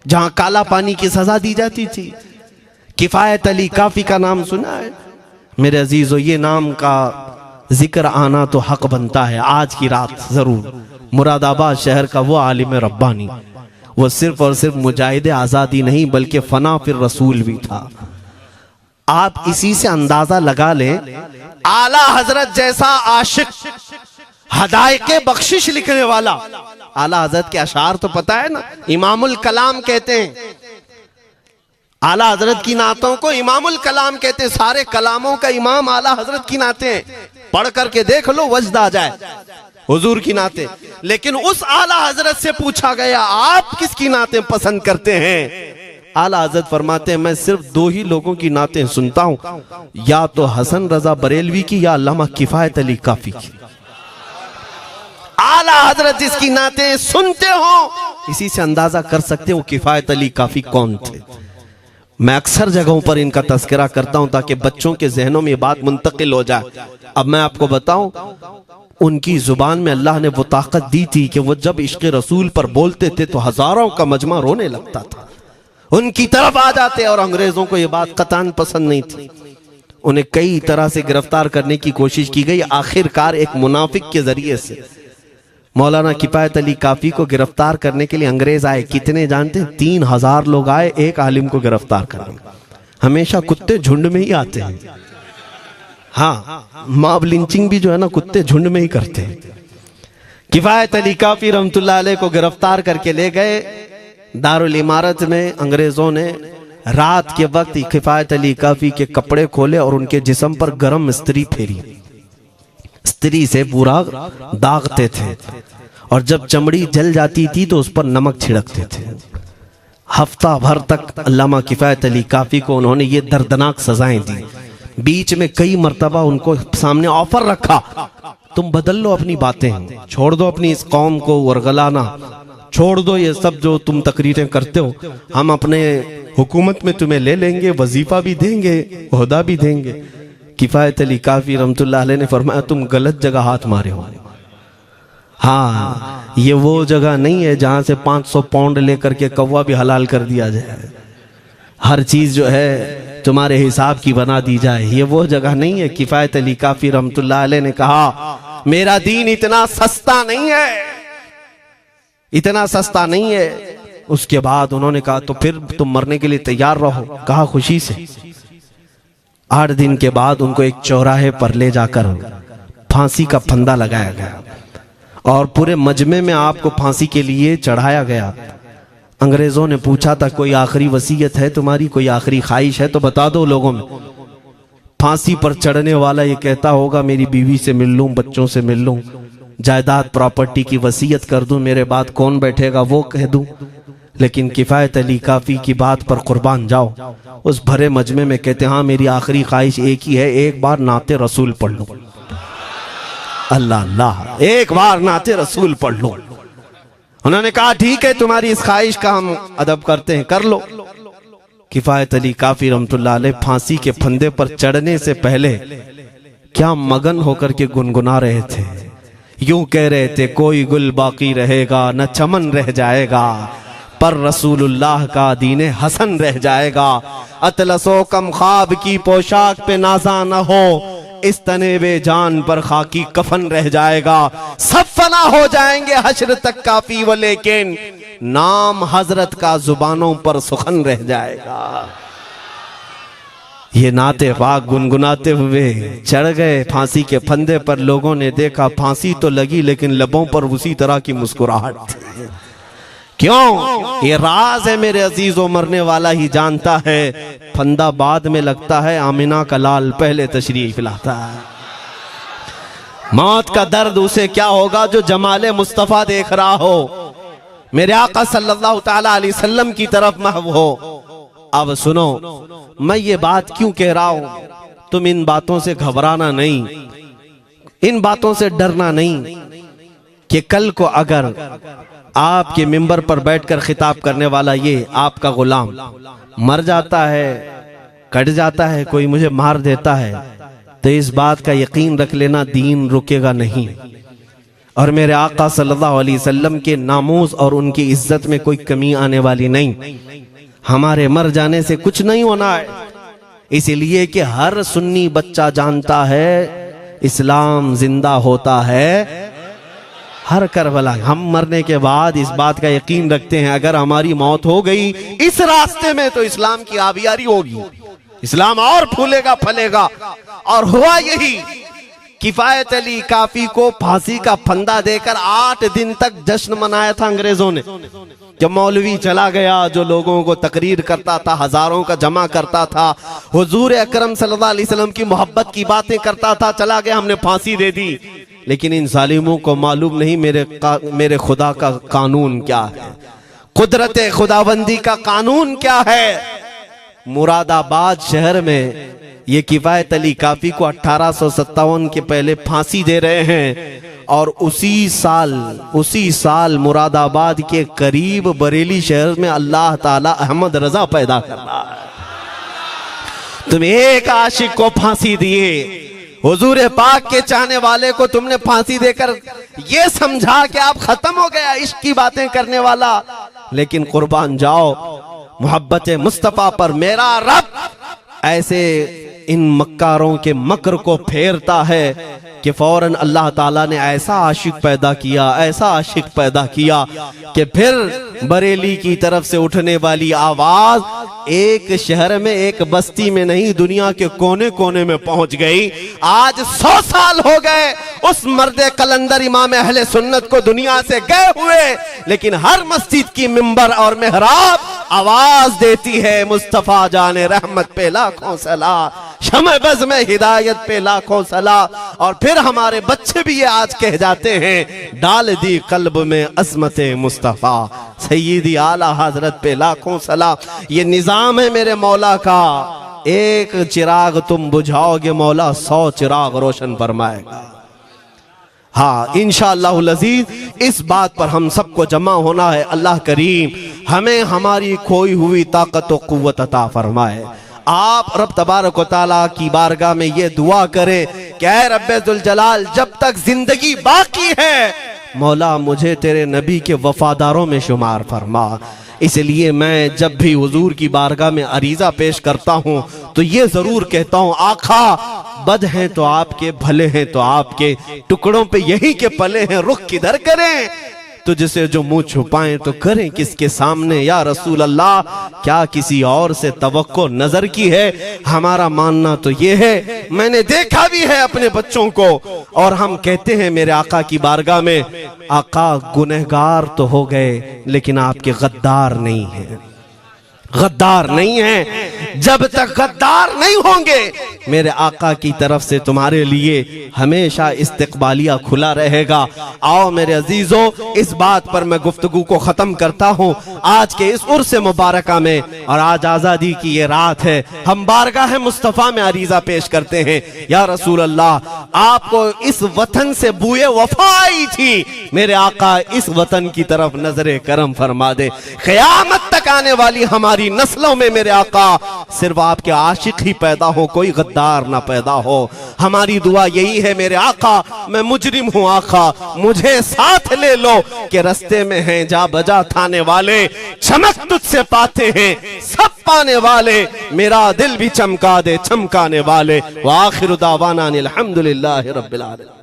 जहां काला पानी की सजा दी जाती थी। किफायत अली काफी का नाम सुना है मेरे अजीजों? ये नाम का जिक्र आना तो हक बनता है आज की रात जरूर। मुरादाबाद शहर का वो आलिम रब्बानी, वो सिर्फ और सिर्फ मुजाहिद आजादी नहीं बल्कि फना फिर रसूल भी था। आप इसी से अंदाजा लगा लें, आला हजरत जैसा आशिक, हदायके बख्शिश लिखने वाला। आला हजरत के अशार तो पता है ना, इमामुल कलाम कहते हैं। आला हजरत की नातों को इमामुल कलाम कहते हैं। सारे कलामों का इमाम आला हजरत की नाते हैं। पढ़ करके देख लो, वजद आ जाए हुजूर की नाते। लेकिन उस आला हजरत से पूछा गया, आप किसकी नाते पसंद करते हैं? आला हजरत फरमाते हैं, मैं सिर्फ दो ही लोगों की नाते सुनता हूं, या तो हसन रजा बरेलवी की या अल्लामा किफायत अली काफी की। आला हजरत जिसकी नाते सुनते हो, इसी से अंदाजा कर सकते हो किफायत अली काफी कौन थे। मैं अक्सर जगहों पर इनका तस्करा करता हूं ताकि बच्चों के जहनों में ये बात मुंतकिल हो जाए। अब मैं आपको बताऊं, उनकी जुबान में अल्लाह ने वो ताकत दी थी कि वो जब इश्क रसूल पर बोलते थे तो हजारों का मजमा रोने लगता था, उनकी तरफ आ जाते। और अंग्रेजों को ये बात कतान पसंद नहीं थी। उन्हें कई तरह से गिरफ्तार करने की कोशिश की गई। आखिरकार एक मुनाफिक के जरिए से मौलाना किफायत अली काफी को गिरफ्तार करने के लिए अंग्रेज आए। कितने जानते हैं? 3000 लोग आए एक आलिम को गिरफ्तार करने। हमेशा कुत्ते झुंड में ही आते हैं। हाँ, मॉब लिंचिंग भी जो है ना, कुत्ते झुंड में ही करते हैं। किफायत अली काफी रहमतुल्लाह अलैह को गिरफ्तार करके ले गए दारुल इमारत में। अंग्रेजों ने रात के वक्त किफायत अली काफी के कपड़े खोले और उनके जिस्म पर गर्म स्त्री फेरी। स्त्री से पूरा दागते थे और जब चमड़ी जल जाती थी तो उस पर नमक छिड़कते थे। हफ्ता भर तक अल्लामा किफायत अली काफी को उन्होंने ये दर्दनाक सजाएं दी। बीच में कई मर्तबा उनको सामने ऑफर रखा, तुम बदल लो अपनी बातें, छोड़ दो अपनी इस कौम को वरगलाना, छोड़ दो ये सब जो तुम तकरीरें करते हो, हम अपने हुकूमत में तुम्हें ले लेंगे, वजीफा भी देंगे, ओहदा भी देंगे। किफायत अली काफी रहमतुल्लाह अलैह ने फरमाया, तुम गलत जगह हाथ मारे हो। हाँ, ये वो जगह नहीं है जहां से 500 पाउंड लेकर के कौवा भी हलाल कर दिया जाए, हर चीज जो है तुम्हारे हिसाब की बना दी जाए। ये वो जगह नहीं है। किफायत अली काफी रहमतुल्लाह अलैह ने कहा, मेरा दीन इतना सस्ता नहीं है, इतना सस्ता नहीं है। उसके बाद उन्होंने कहा, तो फिर तुम मरने के लिए तैयार रहो। कहा, खुशी से। 8 दिन के बाद उनको एक चौराहे पर ले जाकर फांसी का फंदा लगाया गया और पूरे मजमे में आपको फांसी के लिए चढ़ाया गया। अंग्रेजों ने पूछा था, कोई आखिरी वसीयत है तुम्हारी, कोई आखिरी ख्वाहिश है तो बता दो लोगों में। फांसी पर चढ़ने वाला ये कहता होगा, मेरी बीवी से मिल लूं, बच्चों से मिल लूं, जायदाद प्रॉपर्टी की वसीयत कर दूं, मेरे बाद कौन बैठेगा वो कह दूं। लेकिन किफायत अली काफी की बात पर कुर्बान जाओ। उस भरे मजमे में कहते, हाँ मेरी आखिरी ख्वाहिश एक ही है, एक बार नाते रसूल पढ़ लूं। अल्लाह अल्लाह, एक बार नाते रसूल पढ़ लूं। उन्होंने कहा, ठीक है, तुम्हारी इस ख्वाहिश का हम अदब करते हैं, कर लो। किफायत अली काफी रहमतुल्लाह अलैह फांसी के फंदे पर चढ़ने से पहले क्या मगन होकर के गुनगुना रहे थे। यूं कह रहे थे, कोई गुल बाकी रहेगा न चमन रह जाएगा, पर रसूलुल्लाह का दीने हसन रह जाएगा। अतलसो कम ख्वाब की पोशाक पे नाजा न हो, इस तने वे जान पर खाकी कफन रह जाएगा। सब फना हो जाएंगे हश्र तक काफी, वो लेकिन नाम हजरत का जुबानों पर सुखन रह जाएगा। ये नाते पाक गुनगुनाते हुए चढ़ गए फांसी के फंदे पर। लोगों ने देखा फांसी तो लगी लेकिन लबों पर उसी तरह की मुस्कुराहट थी। क्यों? ये राज है मेरे अजीजों, मरने वाला ही जानता है। फंदा बाद में लगता है, आमिना का लाल पहले तशरीफ लाता है। मौत का दर्द उसे क्या होगा जो जमाले मुस्तफा देख रहा हो, मेरे आका सल्लल्लाहु ताला अलैहि वसल्लम की तरफ महव हो। अब सुनो, मैं ये बात क्यों कह रहा हूं, तुम इन बातों से घबराना नहीं, इन बातों से डरना नहीं कि कल को अगर आपके मिंबर पर बैठकर खिताब करने वाला ये आपका गुलाम मर जाता है, कट जाता है, कोई मुझे मार देता है, तो इस बात का यकीन रख लेना, दीन रुकेगा नहीं। और मेरे आका सल्लल्लाहु अलैहि वसल्लम के नामूस और उनकी इज्जत में कोई कमी आने वाली नहीं। हमारे मर जाने से कुछ नहीं होना है, इसलिए कि हर सुन्नी बच्चा जानता है इस्लाम जिंदा होता है हर करबला। हम मरने के बाद इस बात का यकीन रखते हैं, अगर हमारी मौत हो गई इस रास्ते में तो इस्लाम की आबियारी होगी, इस्लाम और फूलेगा फलेगा। और हुआ यही, किफायत अली काफी को फांसी का फंदा देकर 8 दिन तक जश्न मनाया था अंग्रेजों ने। जब मौलवी चला गया जो लोगों को तकरीर करता था, हजारों का जमा करता था, हुजूर अकरम सल्लल्लाहु अलैहि वसल्लम की मोहब्बत की बातें करता था, चला गया, हमने फांसी दे दी। लेकिन इन जालिमों को मालूम नहीं मेरे खुदा का कानून क्या है, कुदरत खुदाबंदी का कानून क्या है। मुरादाबाद शहर में ये किफायत अली काफी को 1857 के पहले फांसी दे रहे हैं, और उसी साल मुरादाबाद के करीब बरेली शहर में अल्लाह ताला अहमद रजा पैदा कर रहा है। तुम एक आशिक को फांसी दिए, हुजूर पाक के चाहने वाले को तुमने फांसी देकर ये समझा कि आप खत्म हो गया इश्क की बातें करने वाला। लेकिन कुर्बान जाओ मोहब्बत मुस्तफा पर, मेरा रब ऐसे इन मक्कारों के मकर को फेरता है कि फौरन अल्लाह ताला ने ऐसा आशिक पैदा किया कि फिर बरेली की तरफ से उठने वाली आवाज एक शहर में, एक बस्ती में नहीं, दुनिया के कोने कोने में पहुंच गई। आज 100 साल हो गए उस मर्दे कलंदर इमाम अहले सुन्नत को दुनिया से गए हुए, लेकिन हर मस्जिद की मिंबर और मेहराब आवाज देती है मुस्तफा जाने रहमत पे लाखों सला, शमे बज़ में हिदायत पे लाखों सला। और फिर हमारे बच्चे भी ये आज कह जाते हैं, डाल दी कल्ब में अज़मत मुस्तफा, सय्यदी आला हजरत पे लाखों सला। ये निजाम है मेरे मौला का, एक चिराग तुम बुझाओगे मौला 100 चिराग रोशन फरमाएगा। हाँ, इंशाअल्लाहुल अज़ीज़ इस बात पर हम सबको जमा होना है। अल्लाह करीम हमें हमारी खोई हुई ताकत व कुव्वत अता फरमाए। आप रब तबारक व तआला की बारगाह में ये दुआ करें कि ऐ रब्बे जुल जलाल, जब तक जिंदगी बाकी है मौला मुझे तेरे नबी के वफादारों में शुमार फरमा। इसलिए मैं जब भी हुजूर की बारगाह में अरीजा पेश करता हूँ तो ये जरूर कहता हूँ, आका बद हैं तो आपके, भले हैं तो आपके, टुकड़ों पे यही के पले हैं, रुख किधर करें, तुझसे जो मुंह छुपाएं तो करें किसके सामने। या रसूल अल्लाह, क्या किसी और से तवक्को नजर की है? हमारा मानना तो ये है, मैंने देखा भी है अपने बच्चों को, और हम कहते हैं मेरे आका की बारगाह में, आका गुनहगार तो हो गए लेकिन आपके गद्दार नहीं है, गद्दार नहीं है। जब तक गद्दार नहीं होंगे मेरे आका की तरफ से तुम्हारे लिए हमेशा इस्तकबालिया खुला रहेगा। आओ मेरे अजीजों, इस बात पर मैं गुफ्तगू को खत्म करता हूँ। आज के इस उर्स मुबारका में, और आज आजादी की ये रात है, हम बारगाह मुस्तफा में अरीजा पेश करते हैं, या रसूल अल्लाह, आपको इस वतन से बूए वफा आई थी, मेरे आका इस वतन की तरफ नजरे करम फरमा दे। क़यामत तक आने वाली हमारी नस्लों में मेरे आका सिर्फ आपके आशिक ही पैदा हो, कोई गद्दार ना पैदा हो। हमारी दुआ यही है मेरे आका, मैं मुजरिम हूँ आका, मुझे साथ ले लो कि रस्ते में हैं जा बजा थाने वाले, चमक तुझसे पाते हैं सब पाने वाले, मेरा दिल भी चमका दे चमकाने वाले। व आखिरु दावाना अनिल हम्दुलिल्लाहि रब्बिल आलमीन।